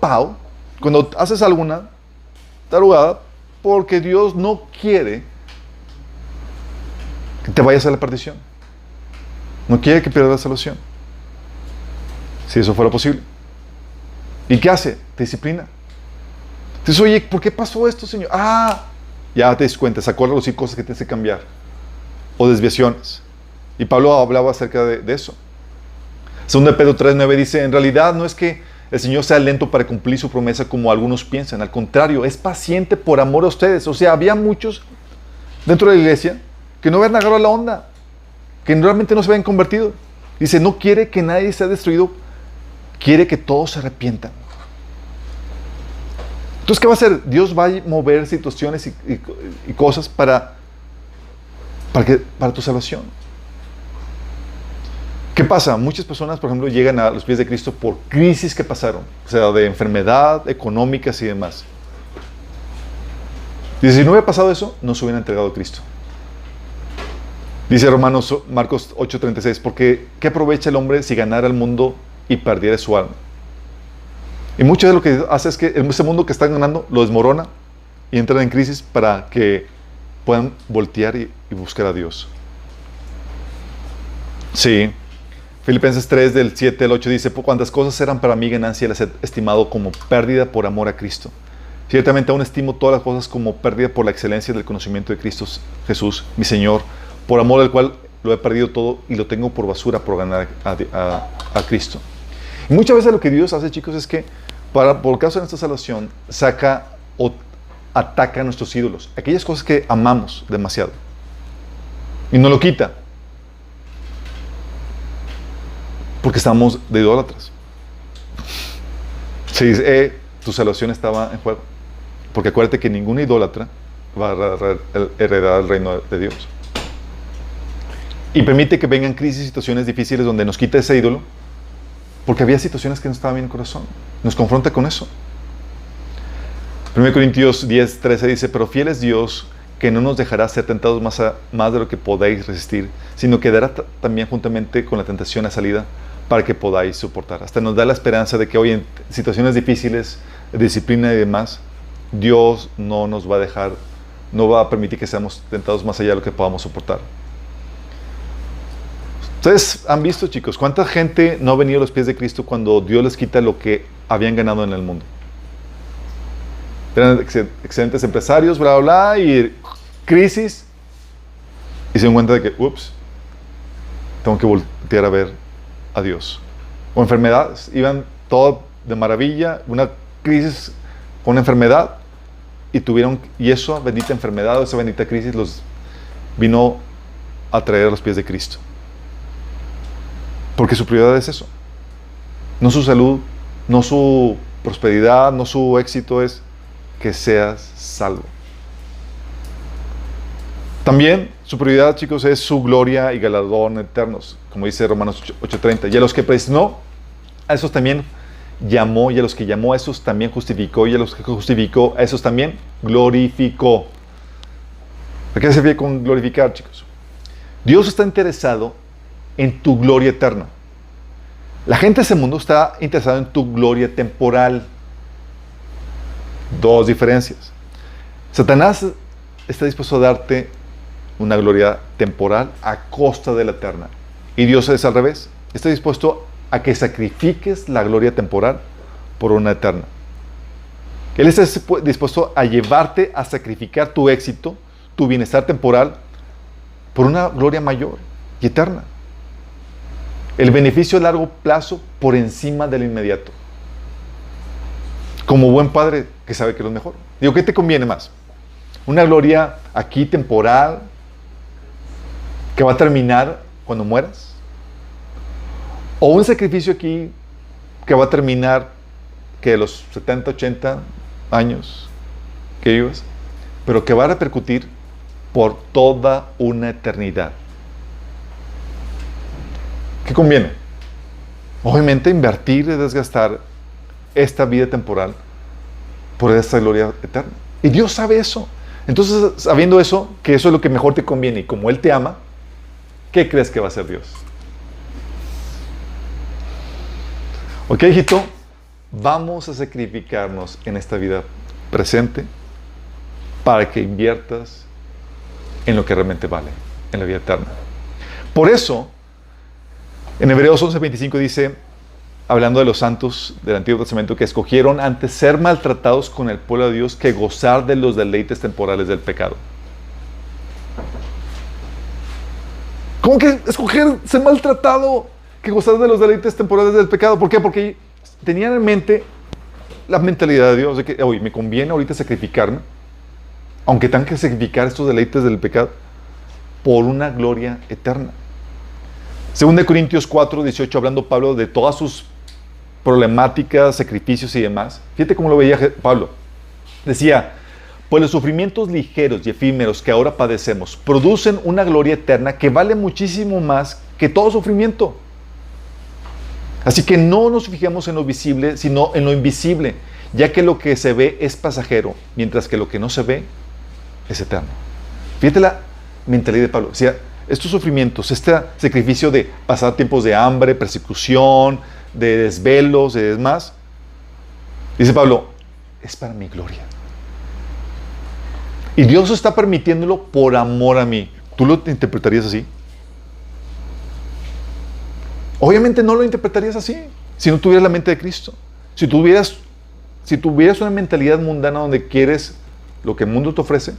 Speaker 1: cuando haces alguna tarugada, porque Dios no quiere que te vayas a la perdición. No quiere que pierdas la salvación. Si eso fuera posible. ¿Y qué hace? Te disciplina. Entonces, oye, ¿por qué pasó esto, Señor? Ya te das cuenta, sacó algo así, cosas que tienes que cambiar. O desviaciones. Y Pablo hablaba acerca de eso. 2 Pedro 3:9 dice, en realidad no es que el Señor sea lento para cumplir su promesa como algunos piensan. Al contrario, es paciente por amor a ustedes. O sea, había muchos dentro de la iglesia que no habían agarrado la onda, que realmente no se habían convertido. Dice, no quiere que nadie sea destruido, quiere que todos se arrepientan. Entonces, ¿qué va a hacer? Dios va a mover situaciones y cosas para tu salvación. ¿Qué pasa? Muchas personas, por ejemplo, llegan a los pies de Cristo por crisis que pasaron, o sea, de enfermedad, económicas y demás. Dice, si no hubiera pasado eso, no se hubieran entregado a Cristo. Dice Marcos 8:36, porque ¿qué aprovecha el hombre si ganara el mundo y perdiera su alma? Y mucho de lo que hace es que ese mundo que están ganando lo desmorona y entran en crisis para que puedan voltear y buscar a Dios. Sí. Filipenses 3, del 7 al 8 dice, cuantas cosas eran para mí ganancia, las he estimado como pérdida por amor a Cristo. Ciertamente aún estimo todas las cosas como pérdida por la excelencia del conocimiento de Cristo Jesús, mi Señor, por amor al cual lo he perdido todo y lo tengo por basura por ganar a Cristo. Y muchas veces lo que Dios hace, chicos, es que por causa de nuestra salvación, saca o ataca a nuestros ídolos, aquellas cosas que amamos demasiado. Y no lo quita. Porque estamos de idólatras. Se dice, tu salvación estaba en juego. Porque acuérdate que ningún idólatra va a heredar el reino de Dios. Y permite que vengan crisis, situaciones difíciles donde nos quita ese ídolo. Porque había situaciones que no estaban bien en el corazón. Nos confronta con eso. 1 Corintios 10:13 dice, pero fiel es Dios, que no nos dejará ser tentados más de lo que podáis resistir, sino que dará también juntamente con la tentación la salida para que podáis soportar. Hasta nos da la esperanza de que hoy en situaciones difíciles, de disciplina y demás, Dios no nos va a dejar, no va a permitir que seamos tentados más allá de lo que podamos soportar. Ustedes han visto, chicos, cuánta gente no ha venido a los pies de Cristo cuando Dios les quita lo que habían ganado en el mundo. Eran excelentes empresarios, bla, bla, bla, y crisis, y se dan cuenta de que, tengo que voltear a ver a Dios. O enfermedades, iban todo de maravilla, una crisis con una enfermedad, y esa bendita enfermedad o esa bendita crisis los vino a traer a los pies de Cristo. Porque su prioridad es eso. No su salud, no su prosperidad, no su éxito, es que seas salvo. También su prioridad, chicos, es su gloria y galardón eternos, como dice Romanos 8:30. Y a los que predestinó, a esos también llamó, y a los que llamó, a esos también justificó, y a los que justificó, a esos también glorificó. ¿A qué se refiere con glorificar, chicos? Dios está interesado en tu gloria eterna. La gente de ese mundo está interesada en tu gloria temporal. Dos diferencias. Satanás está dispuesto a darte una gloria temporal a costa de la eterna. Y Dios es al revés. Está dispuesto a que sacrifiques la gloria temporal por una eterna. Él está dispuesto a llevarte a sacrificar tu éxito, tu bienestar temporal, por una gloria mayor y eterna. El beneficio a largo plazo por encima del inmediato. Como buen padre que sabe que es lo mejor. Digo, ¿qué te conviene más? ¿Una gloria aquí temporal que va a terminar cuando mueras? ¿O un sacrificio aquí que va a terminar que los 70, 80 años que vivas, pero que va a repercutir por toda una eternidad? ¿Qué conviene? Obviamente invertir y desgastar esta vida temporal por esta gloria eterna. Y Dios sabe eso. Entonces, sabiendo eso, que eso es lo que mejor te conviene, y como Él te ama, ¿qué crees que va a hacer Dios? Ok, hijito, vamos a sacrificarnos en esta vida presente para que inviertas en lo que realmente vale, en la vida eterna. Por eso, en Hebreos 11:25 dice, hablando de los santos del Antiguo Testamento, que escogieron antes ser maltratados con el pueblo de Dios que gozar de los deleites temporales del pecado. ¿Cómo que escoger ser maltratado que gozar de los deleites temporales del pecado? ¿Por qué? Porque tenían en mente la mentalidad de Dios de que, oye, me conviene ahorita sacrificarme, aunque tengan que sacrificar estos deleites del pecado, por una gloria eterna. 2 Corintios 4:18, hablando Pablo de todas sus problemáticas, sacrificios y demás. Fíjate cómo lo veía Pablo. Decía, pues los sufrimientos ligeros y efímeros que ahora padecemos producen una gloria eterna que vale muchísimo más que todo sufrimiento. Así que no nos fijemos en lo visible, sino en lo invisible, ya que lo que se ve es pasajero, mientras que lo que no se ve es eterno. Fíjate la mentalidad de Pablo. O sea, estos sufrimientos, este sacrificio de pasar tiempos de hambre, persecución, de desvelos, de demás, dice Pablo, es para mi gloria. Y Dios está permitiéndolo por amor a mí. ¿Tú lo interpretarías así? Obviamente no lo interpretarías así, si no tuvieras la mente de Cristo. Si tuvieras una mentalidad mundana donde quieres lo que el mundo te ofrece,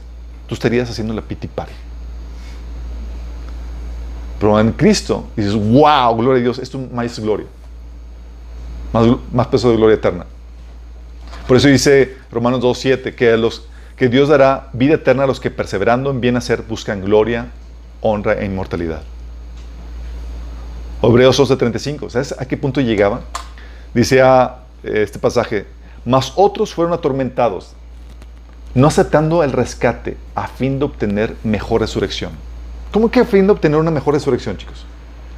Speaker 1: tú estarías haciendo la pity party. Pero en Cristo dices, wow, gloria a Dios, esto más es gloria. Más peso de gloria eterna. Por eso dice Romanos 2:7 que Dios dará vida eterna a los que perseverando en bien hacer buscan gloria, honra e inmortalidad. Hebreos 11:35. ¿Sabes a qué punto llegaba? Dice este pasaje, mas otros fueron atormentados, no aceptando el rescate a fin de obtener mejor resurrección. ¿Cómo que a fin de obtener una mejor resurrección, chicos?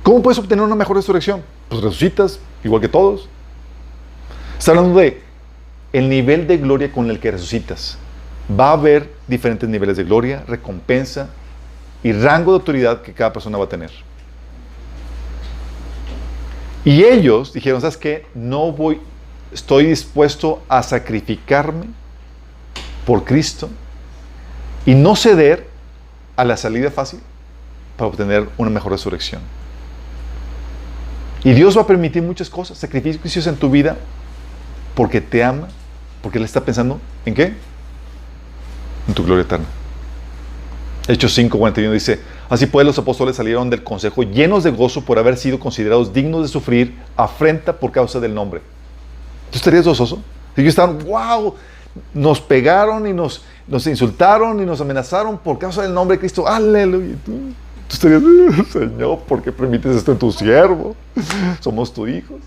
Speaker 1: ¿Cómo puedes obtener una mejor resurrección? Pues resucitas igual que todos. Está hablando de el nivel de gloria con el que resucitas. Va a haber diferentes niveles de gloria, recompensa y rango de autoridad que cada persona va a tener. Y ellos dijeron, ¿sabes qué? Estoy dispuesto a sacrificarme por Cristo y no ceder a la salida fácil para obtener una mejor resurrección. Y Dios va a permitir muchas cosas, sacrificios en tu vida, porque te ama, porque Él está pensando, ¿en qué? En tu gloria eterna. Hechos 5:41 dice, así pues los apóstoles salieron del consejo llenos de gozo por haber sido considerados dignos de sufrir afrenta por causa del nombre. ¿Tú estarías gozoso? Si ellos estaban, wow, nos pegaron y nos insultaron y nos amenazaron por causa del nombre de Cristo, aleluya. Tú estarías, Señor, ¿por qué permites esto en tu siervo? Somos tus hijos.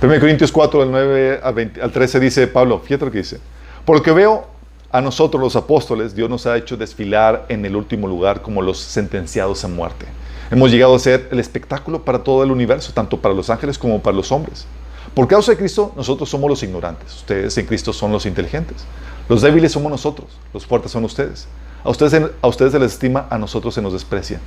Speaker 1: 1 Corintios 4, del 9 al 13 dice Pablo, fíjate lo que dice. Por lo que veo, a nosotros los apóstoles, Dios nos ha hecho desfilar en el último lugar como los sentenciados a muerte. Hemos llegado a ser el espectáculo para todo el universo, tanto para los ángeles como para los hombres. Por causa de Cristo, nosotros somos los ignorantes. Ustedes en Cristo son los inteligentes. Los débiles somos nosotros, los fuertes son ustedes. A ustedes se les estima, a nosotros se nos desprecia.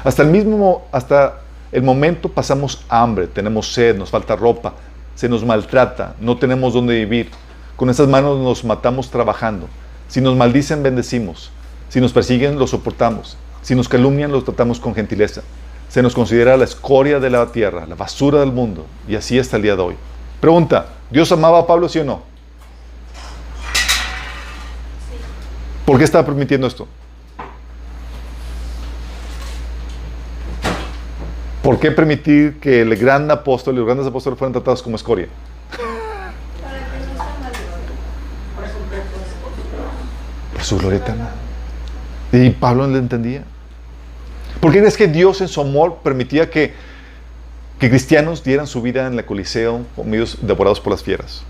Speaker 1: Hasta el momento pasamos hambre, tenemos sed, nos falta ropa, se nos maltrata, no tenemos dónde vivir. Con esas manos nos matamos trabajando. Si nos maldicen, bendecimos. Si nos persiguen, los soportamos. Si nos calumnian, los tratamos con gentileza. Se nos considera la escoria de la tierra, la basura del mundo. Y así hasta el día de hoy. Pregunta, ¿Dios amaba a Pablo, sí o no? ¿Por qué estaba permitiendo esto? ¿Por qué permitir que el gran apóstol y los grandes apóstoles fueran tratados como escoria? Por su gloria eterna. Y Pablo no le entendía. ¿Por qué crees que Dios en su amor permitía que cristianos dieran su vida en el Coliseo comidos, devorados por las fieras?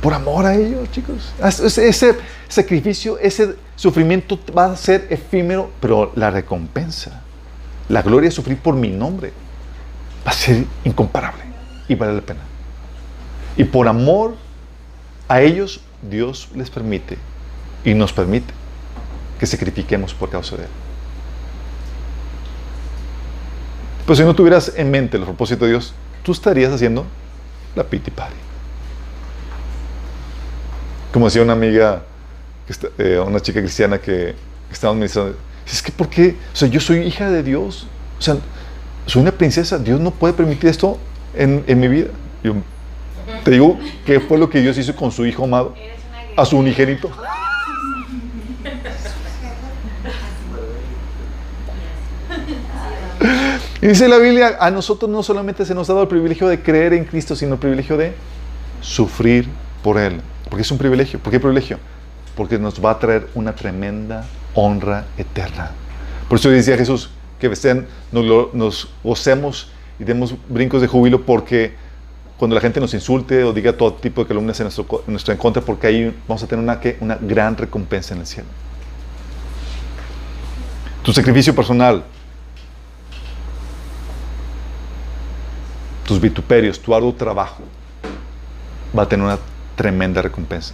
Speaker 1: Por amor a ellos, chicos. Ese sacrificio, ese sufrimiento va a ser efímero, pero la recompensa, la gloria de sufrir por mi nombre, va a ser incomparable y vale la pena. Y por amor a ellos, Dios les permite y nos permite que sacrifiquemos por causa de Él. Pero si no tuvieras en mente el propósito de Dios, tú estarías haciendo la pity party. Como decía una amiga, una chica cristiana que estábamos ministrando, es que ¿por qué? O sea, yo soy hija de Dios, o sea, soy una princesa, Dios no puede permitir esto en mi vida. Yo te digo, ¿qué fue lo que Dios hizo con su hijo amado? A su unigénito. Y dice la Biblia, a nosotros no solamente se nos ha dado el privilegio de creer en Cristo, sino el privilegio de sufrir por Él. Porque es un privilegio. ¿Por qué privilegio? Porque nos va a traer una tremenda honra eterna. Por eso decía Jesús que nos gocemos y demos brincos de júbilo, porque cuando la gente nos insulte o diga todo tipo de calumnias en nuestro contra, porque ahí vamos a tener una gran recompensa en el cielo. Tu sacrificio personal, tus vituperios, tu arduo trabajo, va a tener una tremenda recompensa.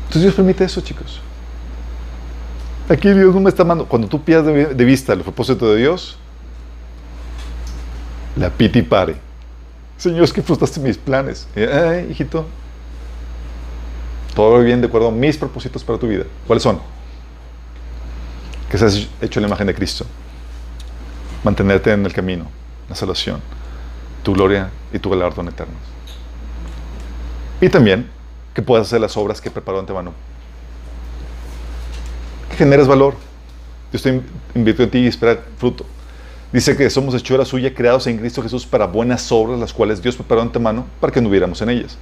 Speaker 1: Entonces Dios permite eso, chicos. Aquí Dios no me está mandando. Cuando tú pierdes de vista el propósito de Dios, la piti pare. Señor, es que frustraste mis planes. Hijito, todo va bien de acuerdo a mis propósitos para tu vida. ¿Cuáles son? Que seas hecho en la imagen de Cristo. Mantenerte en el camino, la salvación, tu gloria y tu galardón eternos. Y también que puedas hacer las obras que preparó antemano. Que generes valor. Dios te invirtió en ti y espera fruto. Dice que somos hechura suya, creados en Cristo Jesús para buenas obras, las cuales Dios preparó de antemano para que anduviéramos en ellas.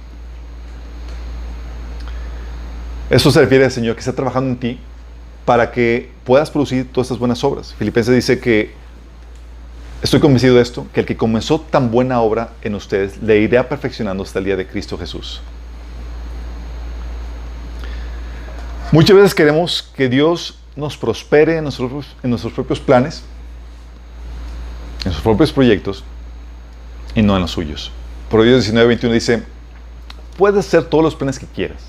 Speaker 1: Eso se refiere al Señor que está trabajando en ti para que puedas producir todas estas buenas obras. Filipenses dice que estoy convencido de esto, que el que comenzó tan buena obra en ustedes le irá perfeccionando hasta el día de Cristo Jesús. Muchas veces queremos que Dios nos prospere en nuestros propios planes, en nuestros propios proyectos y no en los suyos. Proverbios 19:21 dice: puedes hacer todos los planes que quieras,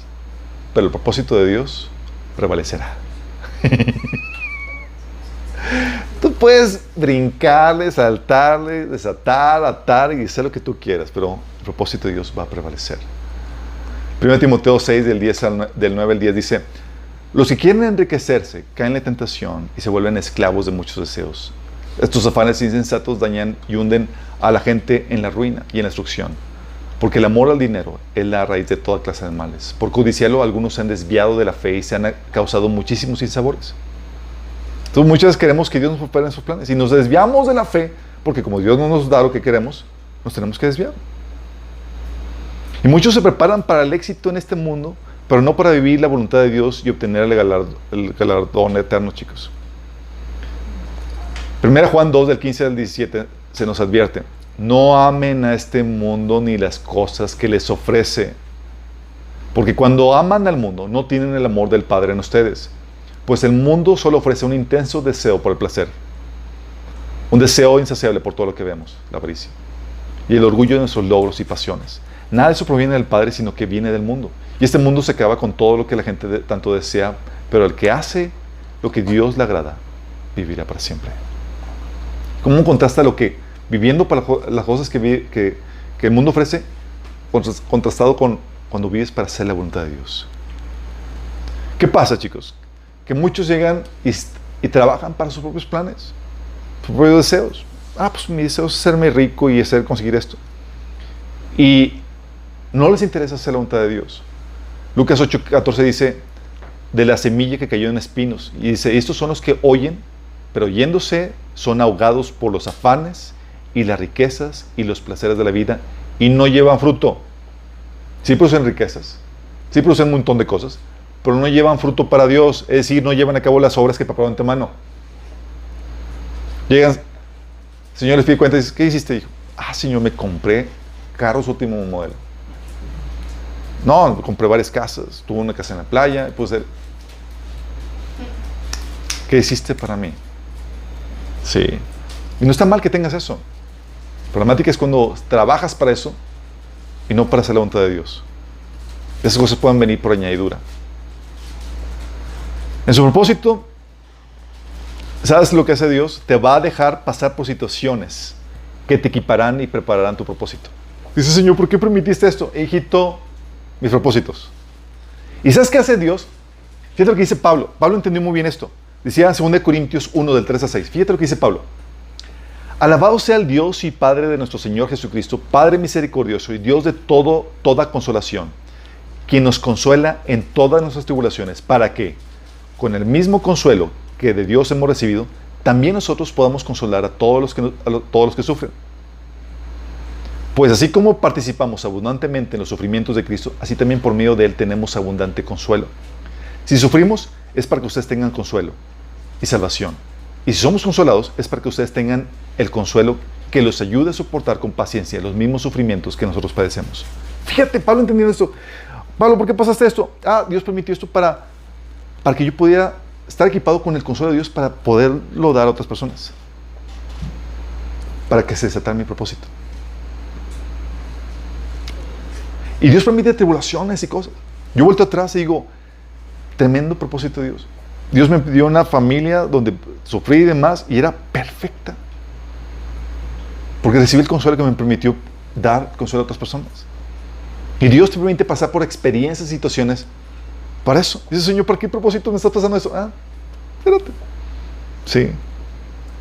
Speaker 1: pero el propósito de Dios prevalecerá. Tú puedes brincarle, saltarle, desatar, atar y hacer lo que tú quieras, pero el propósito de Dios va a prevalecer. 1 Timoteo 6, del 9 al 10 dice: los que quieren enriquecerse caen en la tentación y se vuelven esclavos de muchos deseos. Estos afanes insensatos dañan y hunden a la gente en la ruina y en la destrucción. Porque el amor al dinero es la raíz de toda clase de males. Por codiciarlo, algunos se han desviado de la fe y se han causado muchísimos sinsabores. Entonces muchas veces queremos que Dios nos prospere en sus planes y nos desviamos de la fe, porque como Dios no nos da lo que queremos, nos tenemos que desviar. Y muchos se preparan para el éxito en este mundo, pero no para vivir la voluntad de Dios y obtener el galardón eterno, chicos. 1 Juan 2, del 15 al 17, se nos advierte: no amen a este mundo ni las cosas que les ofrece, porque cuando aman al mundo no tienen el amor del Padre en ustedes, pues el mundo solo ofrece un intenso deseo por el placer, un deseo insaciable por todo lo que vemos, la avaricia, y el orgullo de nuestros logros y pasiones. Nada de eso proviene del Padre, sino que viene del mundo. Y este mundo se acaba con todo lo que la gente tanto desea, pero el que hace lo que Dios le agrada, vivirá para siempre. ¿Cómo contrasta lo que, viviendo para las cosas que el mundo ofrece, contrastado con cuando vives para hacer la voluntad de Dios? ¿Qué pasa, chicos? Que muchos llegan y trabajan para sus propios planes, sus propios deseos. Pues mi deseo es hacerme rico y conseguir esto. Y no les interesa hacer la voluntad de Dios. Lucas 8:14 dice: de la semilla que cayó en espinos. Y dice: estos son los que oyen, pero oyéndose son ahogados por los afanes y las riquezas y los placeres de la vida y no llevan fruto. Sí producen riquezas, sí producen un montón de cosas, pero no llevan fruto para Dios, es decir, no llevan a cabo las obras que preparó de antemano. Llegan, el Señor les pide cuenta y dice: ¿qué hiciste, hijo? Señor, me compré carros último modelo. No, compré varias casas, tuve una casa en la playa, ¿qué hiciste para mí? Sí. Y no está mal que tengas eso. La problemática es cuando trabajas para eso y no para hacer la voluntad de Dios. Esas cosas pueden venir por añadidura. En su propósito, ¿sabes lo que hace Dios? Te va a dejar pasar por situaciones que te equiparán y prepararán tu propósito. Dice: Señor, ¿por qué permitiste esto? Hijito, mis propósitos. ¿Y sabes qué hace Dios? Fíjate lo que dice Pablo. Pablo entendió muy bien esto. Decía en 2 Corintios 1, del 3 al 6. Fíjate lo que dice Pablo: alabado sea el Dios y Padre de nuestro Señor Jesucristo, Padre misericordioso y Dios de toda consolación, quien nos consuela en todas nuestras tribulaciones, para que, con el mismo consuelo que de Dios hemos recibido, también nosotros podamos consolar a todos los que sufren. Pues así como participamos abundantemente en los sufrimientos de Cristo, así también por medio de Él tenemos abundante consuelo. Si sufrimos, es para que ustedes tengan consuelo y salvación. Y si somos consolados, es para que ustedes tengan el consuelo que los ayude a soportar con paciencia los mismos sufrimientos que nosotros padecemos. Fíjate, Pablo entendiendo esto. Pablo, ¿por qué pasaste esto? Dios permitió esto para que yo pudiera estar equipado con el consuelo de Dios para poderlo dar a otras personas. Para que se desatara mi propósito. Y Dios permite tribulaciones y cosas. Yo vuelto atrás y digo: tremendo propósito de Dios. Dios me dio una familia donde sufrí y demás, y era perfecta. Porque recibí el consuelo que me permitió dar consuelo a otras personas. Y Dios te permite pasar por experiencias y situaciones para eso. Dice: Señor, ¿por qué propósito me estás pasando eso? Espérate. Sí.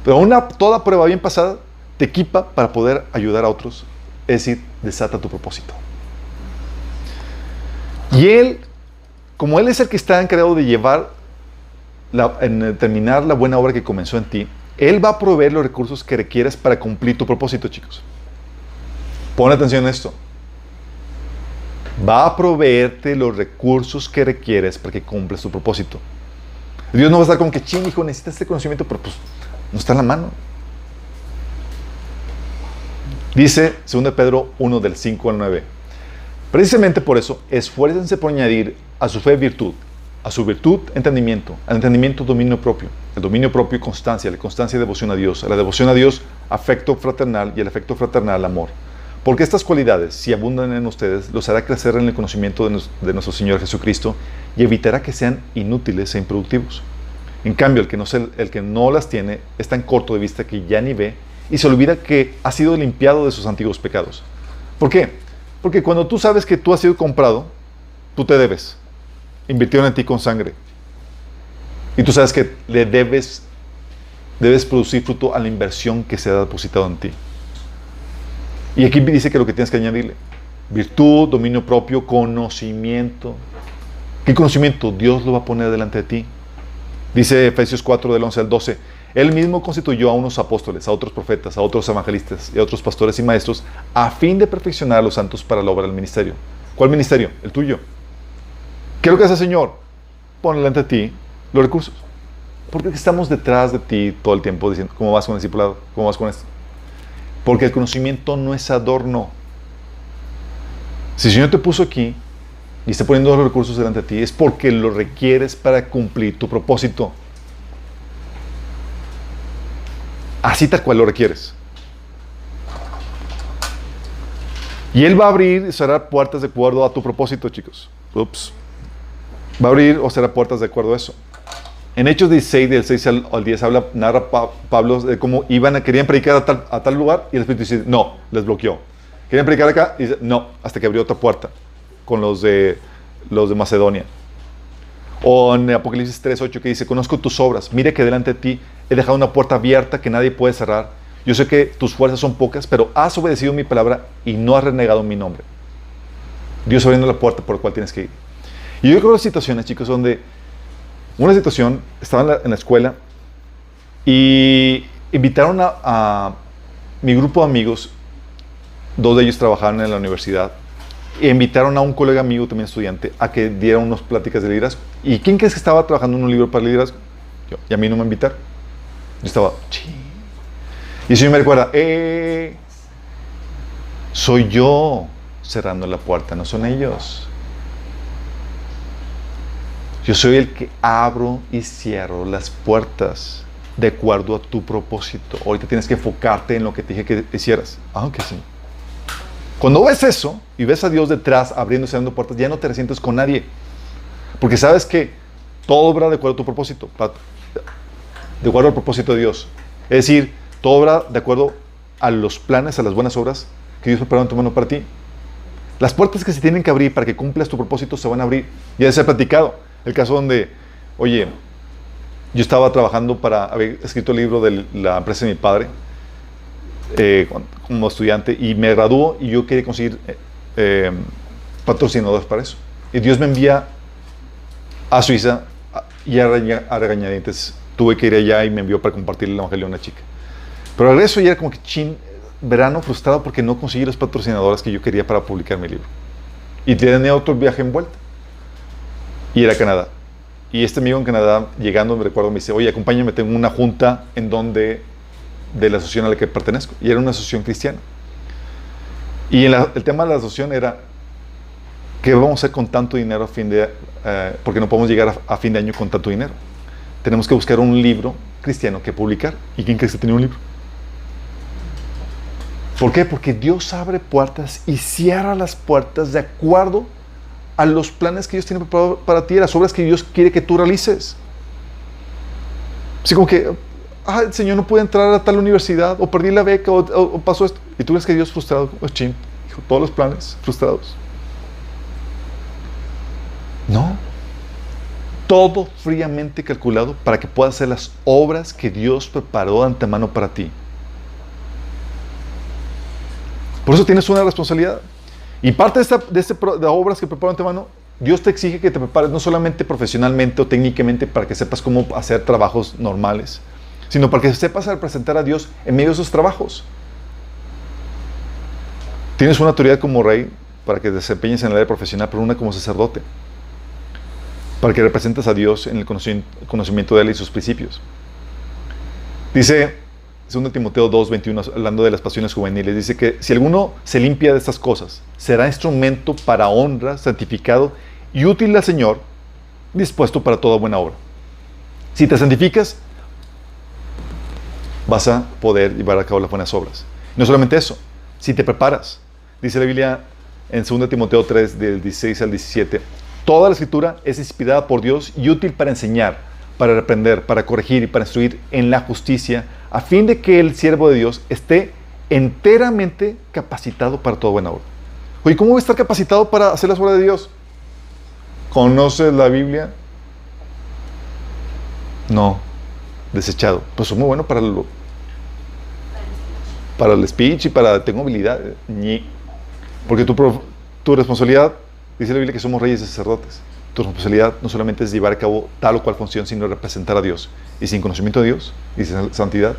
Speaker 1: Pero toda prueba bien pasada te equipa para poder ayudar a otros. Es decir, desata tu propósito. Y Él, como Él es el que está encargado de terminar la buena obra que comenzó en ti, Él va a proveer los recursos que requieres para cumplir tu propósito, chicos. Pon atención a esto. Va a proveerte los recursos que requieres para que cumplas tu propósito. Dios no va a estar como que, ching, hijo, necesitas este conocimiento, pero pues no está en la mano. Dice 2 Pedro 1 del 5 al 9. Precisamente por eso, esfuércense por añadir a su fe virtud, a su virtud entendimiento, al entendimiento dominio propio, el dominio propio constancia, la constancia devoción a Dios, a la devoción a Dios afecto fraternal y el afecto fraternal amor. Porque estas cualidades, si abundan en ustedes, los hará crecer en el conocimiento de nuestro Señor Jesucristo y evitará que sean inútiles e improductivos. En cambio, el que no las tiene es tan corto de vista que ya ni ve y se olvida que ha sido limpiado de sus antiguos pecados. ¿Por qué? Porque cuando tú sabes que tú has sido comprado, tú te debes. Invirtieron en ti con sangre. Y tú sabes que debes producir fruto a la inversión que se ha depositado en ti. Y aquí dice que lo que tienes que añadirle: virtud, dominio propio, conocimiento. ¿Qué conocimiento? Dios lo va a poner delante de ti. Dice Efesios 4 del 11 al 12. Él mismo constituyó a unos apóstoles, a otros profetas, a otros evangelistas y a otros pastores y maestros a fin de perfeccionar a los santos para la obra del ministerio. ¿Cuál ministerio? El tuyo. ¿Qué es lo que hace el Señor? Pone delante de ti los recursos. Porque estamos detrás de ti todo el tiempo diciendo, ¿cómo vas con el discipulado? ¿Cómo vas con esto? Porque el conocimiento no es adorno. Si el Señor te puso aquí y está poniendo los recursos delante de ti, es porque lo requieres para cumplir tu propósito. Así tal cual lo requieres. Y Él va a abrir y cerrar puertas de acuerdo a tu propósito, chicos. Va a abrir o cerrar puertas de acuerdo a eso. En Hechos 16, del 6 al 10, narra Pablo de cómo querían predicar a tal lugar y el Espíritu dice, no, les bloqueó. Querían predicar acá y dice, no, hasta que abrió otra puerta con los de Macedonia. O en Apocalipsis 3:8 que dice, conozco tus obras, mire que delante de ti he dejado una puerta abierta que nadie puede cerrar. Yo sé que tus fuerzas son pocas, pero has obedecido mi palabra y no has renegado mi nombre. Dios abriendo la puerta por la cual tienes que ir. Y yo creo situaciones, chicos, donde una situación, estaba en la escuela y invitaron a mi grupo de amigos, 2 de ellos trabajaban en la universidad, e invitaron a un colega amigo, también estudiante, a que diera unas pláticas de liderazgo. ¿Y quién crees que estaba trabajando en un libro para liderazgo? Yo. Y a mí no me invitaron. Yo estaba, y el Señor me recuerda, soy yo cerrando la puerta, no son ellos. Yo soy el que abro y cierro las puertas de acuerdo a tu propósito. Ahorita tienes que enfocarte en lo que te dije que hicieras. Que sí. Cuando ves eso y ves a Dios detrás abriendo y cerrando puertas, ya no te resientes con nadie. Porque sabes que todo obra de acuerdo a tu propósito. De acuerdo al propósito de Dios. Es decir, todo obra de acuerdo a los planes, a las buenas obras que Dios preparó en tu mano para ti. Las puertas que se tienen que abrir para que cumplas tu propósito se van a abrir. Ya se ha platicado. El caso donde, oye, yo estaba trabajando había escrito el libro de la empresa de mi padre como estudiante y me graduó y yo quería conseguir patrocinadores para eso. Y Dios me envía a Suiza y a regañadientes tuve que ir allá y me envió para compartir el evangelio a una chica. Pero al regreso ya era como que verano frustrado porque no conseguí los patrocinadores que yo quería para publicar mi libro. Y tenía otro viaje envuelto. Y era Canadá. Y este amigo en Canadá, llegando, me recuerdo, me dice, oye, acompáñame, tengo una junta de la asociación a la que pertenezco. Y era una asociación cristiana. Y el tema de la asociación era, ¿qué vamos a hacer con tanto dinero porque no podemos llegar a fin de año con tanto dinero? Tenemos que buscar un libro cristiano que publicar. ¿Y quién crees que tenía un libro? ¿Por qué? Porque Dios abre puertas y cierra las puertas de acuerdo a los planes que Dios tiene preparados para ti, a las obras que Dios quiere que tú realices. Así como que, el Señor no puede entrar a tal universidad, o perdí la beca, o pasó esto. Y tú ves que Dios frustrado, todos los planes frustrados. No. Todo fríamente calculado para que puedas hacer las obras que Dios preparó de antemano para ti. Por eso tienes una responsabilidad. Y parte de obras que preparó de antemano, Dios te exige que te prepares no solamente profesionalmente o técnicamente para que sepas cómo hacer trabajos normales, sino para que sepas representar a Dios en medio de esos trabajos. Tienes una autoridad como rey para que te desempeñes en el área profesional, pero una como sacerdote, para que representes a Dios en el conocimiento de Él y sus principios. Dice 2 Timoteo 2:21, hablando de las pasiones juveniles, dice que si alguno se limpia de estas cosas, será instrumento para honra, santificado y útil al Señor, dispuesto para toda buena obra. Si te santificas, vas a poder llevar a cabo las buenas obras. No solamente eso, si te preparas, dice la Biblia en 2 Timoteo 3, del 16 al 17, toda la Escritura es inspirada por Dios y útil para enseñar, para reprender, para corregir y para instruir en la justicia, a fin de que el siervo de Dios esté enteramente capacitado para toda buena obra. Oye, ¿cómo voy a estar capacitado para hacer las obras de Dios? ¿Conoces la Biblia? No. Desechado. Pues soy muy bueno para el speech y tengo habilidad. Porque tu responsabilidad, dice la Biblia que somos reyes y sacerdotes. Tu responsabilidad no solamente es llevar a cabo tal o cual función, sino representar a Dios. Y sin conocimiento de Dios y sin santidad,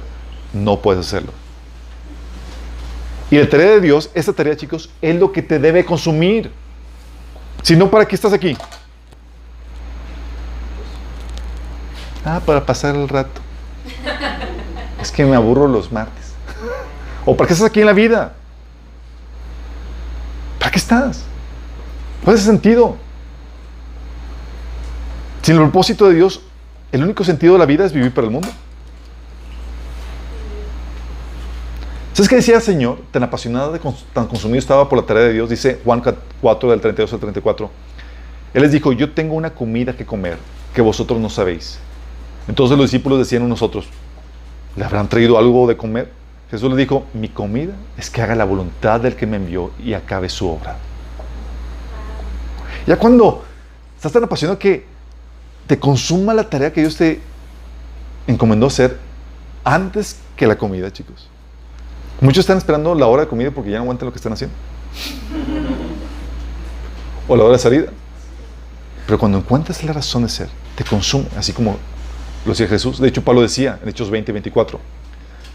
Speaker 1: no puedes hacerlo. Y la tarea de Dios, esta tarea, chicos, es lo que te debe consumir. Si no, ¿para qué estás aquí? Para pasar el rato. Es que me aburro los martes. ¿O para qué estás aquí en la vida? ¿Para qué estás? ¿Cuál es el sentido? Sin el propósito de Dios, el único sentido de la vida es vivir para el mundo. ¿Sabes qué decía el Señor? Tan apasionado, tan consumido estaba por la tarea de Dios. Dice Juan 4, del 32 al 34. Él les dijo, yo tengo una comida que comer que vosotros no sabéis. Entonces los discípulos decían unos otros, ¿le habrán traído algo de comer? Jesús les dijo, mi comida es que haga la voluntad del que me envió y acabe su obra. Ya cuando estás tan apasionado que te consuma la tarea que Dios te encomendó hacer antes que la comida, chicos. Muchos están esperando la hora de comida porque ya no aguantan lo que están haciendo. O la hora de salida. Pero cuando encuentras la razón de ser, te consume, así como lo decía Jesús. De hecho, Pablo decía en Hechos 20:24,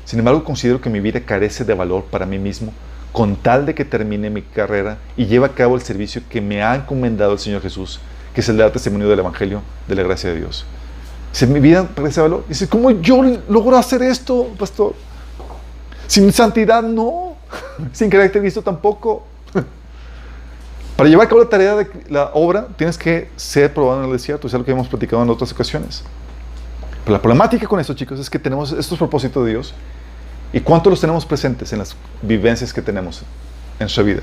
Speaker 1: sin embargo, considero que mi vida carece de valor para mí mismo, con tal de que termine mi carrera y lleve a cabo el servicio que me ha encomendado el Señor Jesús, que es el de dar testimonio del Evangelio de la gracia de Dice, mi vida carece de valor. Dice, ¿cómo yo logro hacer esto, pastor? Sin santidad, no. Sin carácter de Cristo, tampoco. Para llevar a cabo la tarea de la obra, tienes que ser probado en el desierto. Es algo que hemos platicado en otras ocasiones. Pero la problemática con esto, chicos, es que tenemos estos propósitos de Dios. ¿Y cuánto los tenemos presentes en las vivencias que tenemos en nuestra vida?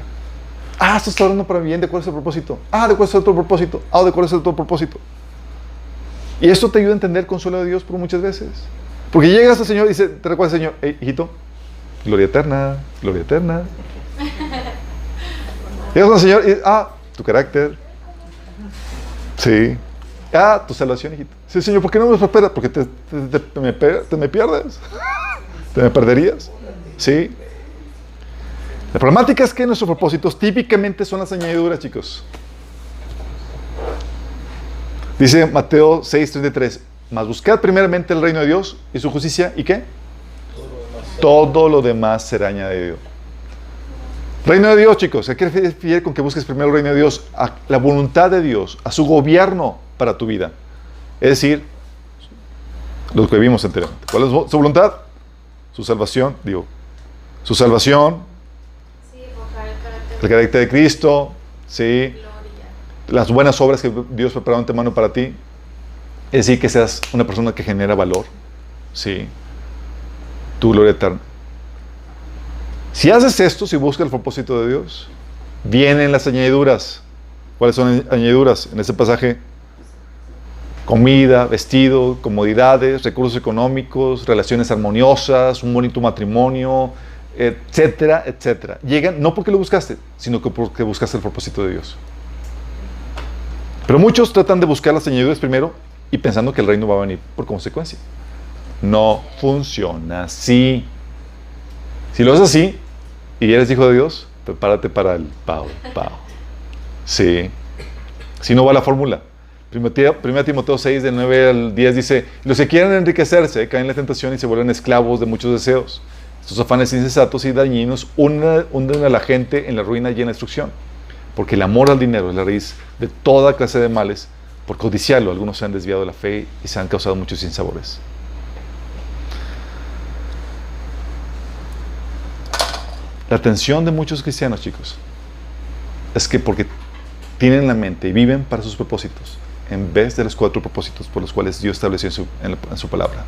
Speaker 1: Esto está orando para mi bien. ¿De cuál es el propósito? ¿De cuál es el otro propósito? ¿De cuál es el otro propósito? Y esto te ayuda a entender el consuelo de Dios por muchas veces. Porque llegas al Señor y dice, te recuerda el Señor, hey, hijito, gloria eterna, gloria eterna. Llegas al Señor y, tu carácter. Sí. Tu salvación, hijito. Sí, Señor, ¿por qué no me prosperas? Porque te me pierdes. ¿Te me perderías? Sí. La problemática es que nuestros propósitos típicamente son las añadiduras, chicos. Dice Mateo 6:33, mas buscad primeramente el reino de Dios y su justicia, ¿y qué? Todo lo demás será añadido. Reino de Dios, chicos, ¿a qué refiere con que busques primero el reino de Dios? A la voluntad de Dios, a su gobierno para tu vida. Es decir, lo que vimos anteriormente. ¿Cuál es su voluntad? Su salvación, su salvación,
Speaker 3: Sí, forjar
Speaker 1: el carácter de Cristo, ¿sí? Las buenas obras que Dios preparó de antemano para ti. Es decir, que seas una persona que genera valor, ¿sí? Tu gloria eterna. Si haces esto, si buscas el propósito de Dios, vienen las añadiduras. ¿Cuáles son las añadiduras? En este pasaje, comida, vestido, comodidades, recursos económicos, relaciones armoniosas, un bonito matrimonio, etcétera, etcétera. Llegan no porque lo buscaste, sino que porque buscaste el propósito de Dios. Pero muchos tratan de buscar las añadiduras primero y pensando que el reino va a venir por consecuencia. No funciona así. Si lo haces así y eres hijo de Dios, prepárate para el pao. Sí. Si no va la fórmula. 1 Timoteo 6, del 9 al 10 dice: los que quieren enriquecerse caen en la tentación y se vuelven esclavos de muchos deseos. Estos afanes insensatos y dañinos hunden a la gente en la ruina y en la destrucción. Porque el amor al dinero es la raíz de toda clase de males. Por codiciarlo, algunos se han desviado de la fe y se han causado muchos sinsabores. La tensión de muchos cristianos, chicos, es que porque tienen la mente y viven para sus propósitos, en vez de los 4 propósitos por los cuales Dios estableció en su palabra.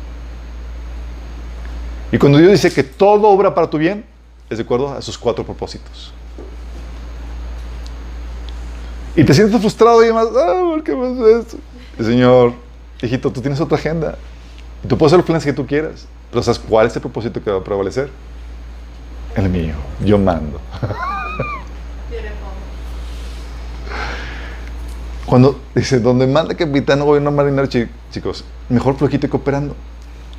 Speaker 1: Y cuando Dios dice que todo obra para tu bien, es de acuerdo a esos 4 propósitos. Y te sientes frustrado y demás, ¿por qué me haces esto? Y Señor, hijito, tú tienes otra agenda. Y tú puedes hacer los planes que tú quieras, pero ¿sabes cuál es el propósito que va a prevalecer? El mío. Yo mando. Cuando dice, donde manda capitán o gobierno marinero, chicos, mejor flojito y cooperando.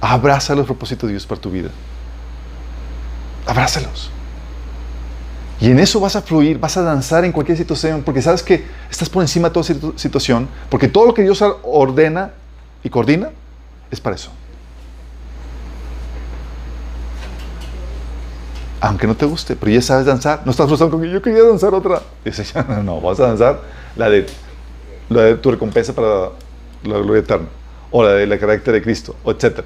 Speaker 1: Abraza los propósitos de Dios para tu vida. Abrázalos. Y en eso vas a fluir, vas a danzar en cualquier situación, porque sabes que estás por encima de toda situación, porque todo lo que Dios ordena y coordina es para eso. Aunque no te guste, pero ya sabes danzar. No estás frustrado con que yo quería danzar otra. Dice, no, vas a danzar la de tu recompensa para la gloria eterna, o la del carácter de Cristo, etc.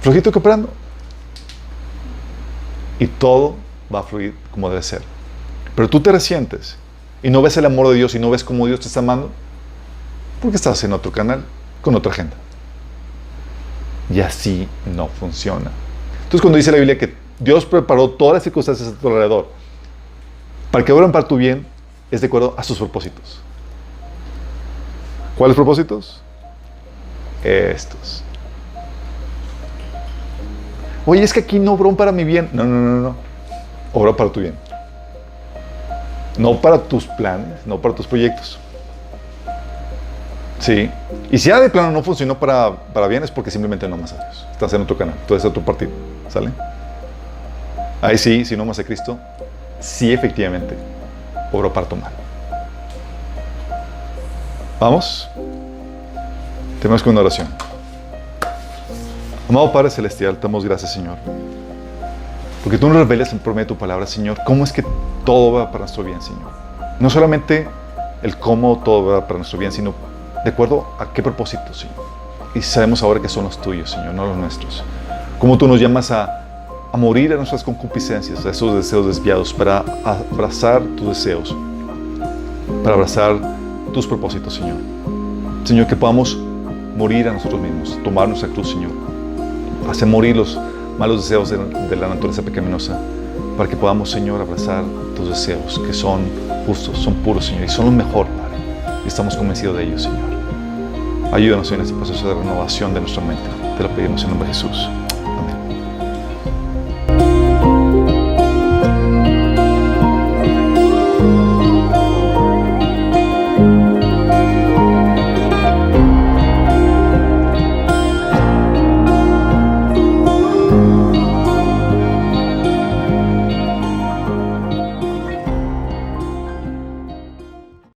Speaker 1: Flojito cooperando. Y todo va a fluir como debe ser. Pero tú te resientes y no ves el amor de Dios y no ves cómo Dios te está amando, porque estás en otro canal, con otra agenda. Y así no funciona. Entonces, cuando dice la Biblia que Dios preparó todas las circunstancias a tu alrededor para que obren para tu bien, es de acuerdo a sus propósitos. ¿Cuáles propósitos? Estos. Oye, es que aquí no obró para mi bien. No. Obra para tu bien. No para tus planes, no para tus proyectos. Sí. Y si ya de plano no funcionó para bien, es porque simplemente no amas a Dios. Estás en otro canal, tú eres otro partido. ¿Sale? Ahí sí, si no amas a Cristo, sí efectivamente obró para tu mal. ¿Vamos? Tenemos que una oración. Amado Padre Celestial, te damos gracias, Señor, porque tú nos revelas por medio de tu palabra, Señor, cómo es que todo va para nuestro bien, Señor. No solamente el cómo todo va para nuestro bien, sino de acuerdo a qué propósito, Señor. Y sabemos ahora que son los tuyos, Señor, no los nuestros. Cómo tú nos llamas a morir a nuestras concupiscencias, a esos deseos desviados, para abrazar tus deseos, para abrazar tus propósitos, Señor. Señor, que podamos morir a nosotros mismos, tomar nuestra cruz, Señor, hacer morir los malos deseos de la naturaleza pecaminosa, para que podamos, Señor, abrazar tus deseos, que son justos, son puros, Señor, y son lo mejor, Padre. Y estamos convencidos de ellos, Señor. Ayúdanos en este proceso de renovación de nuestra mente. Te lo pedimos en el nombre de Jesús.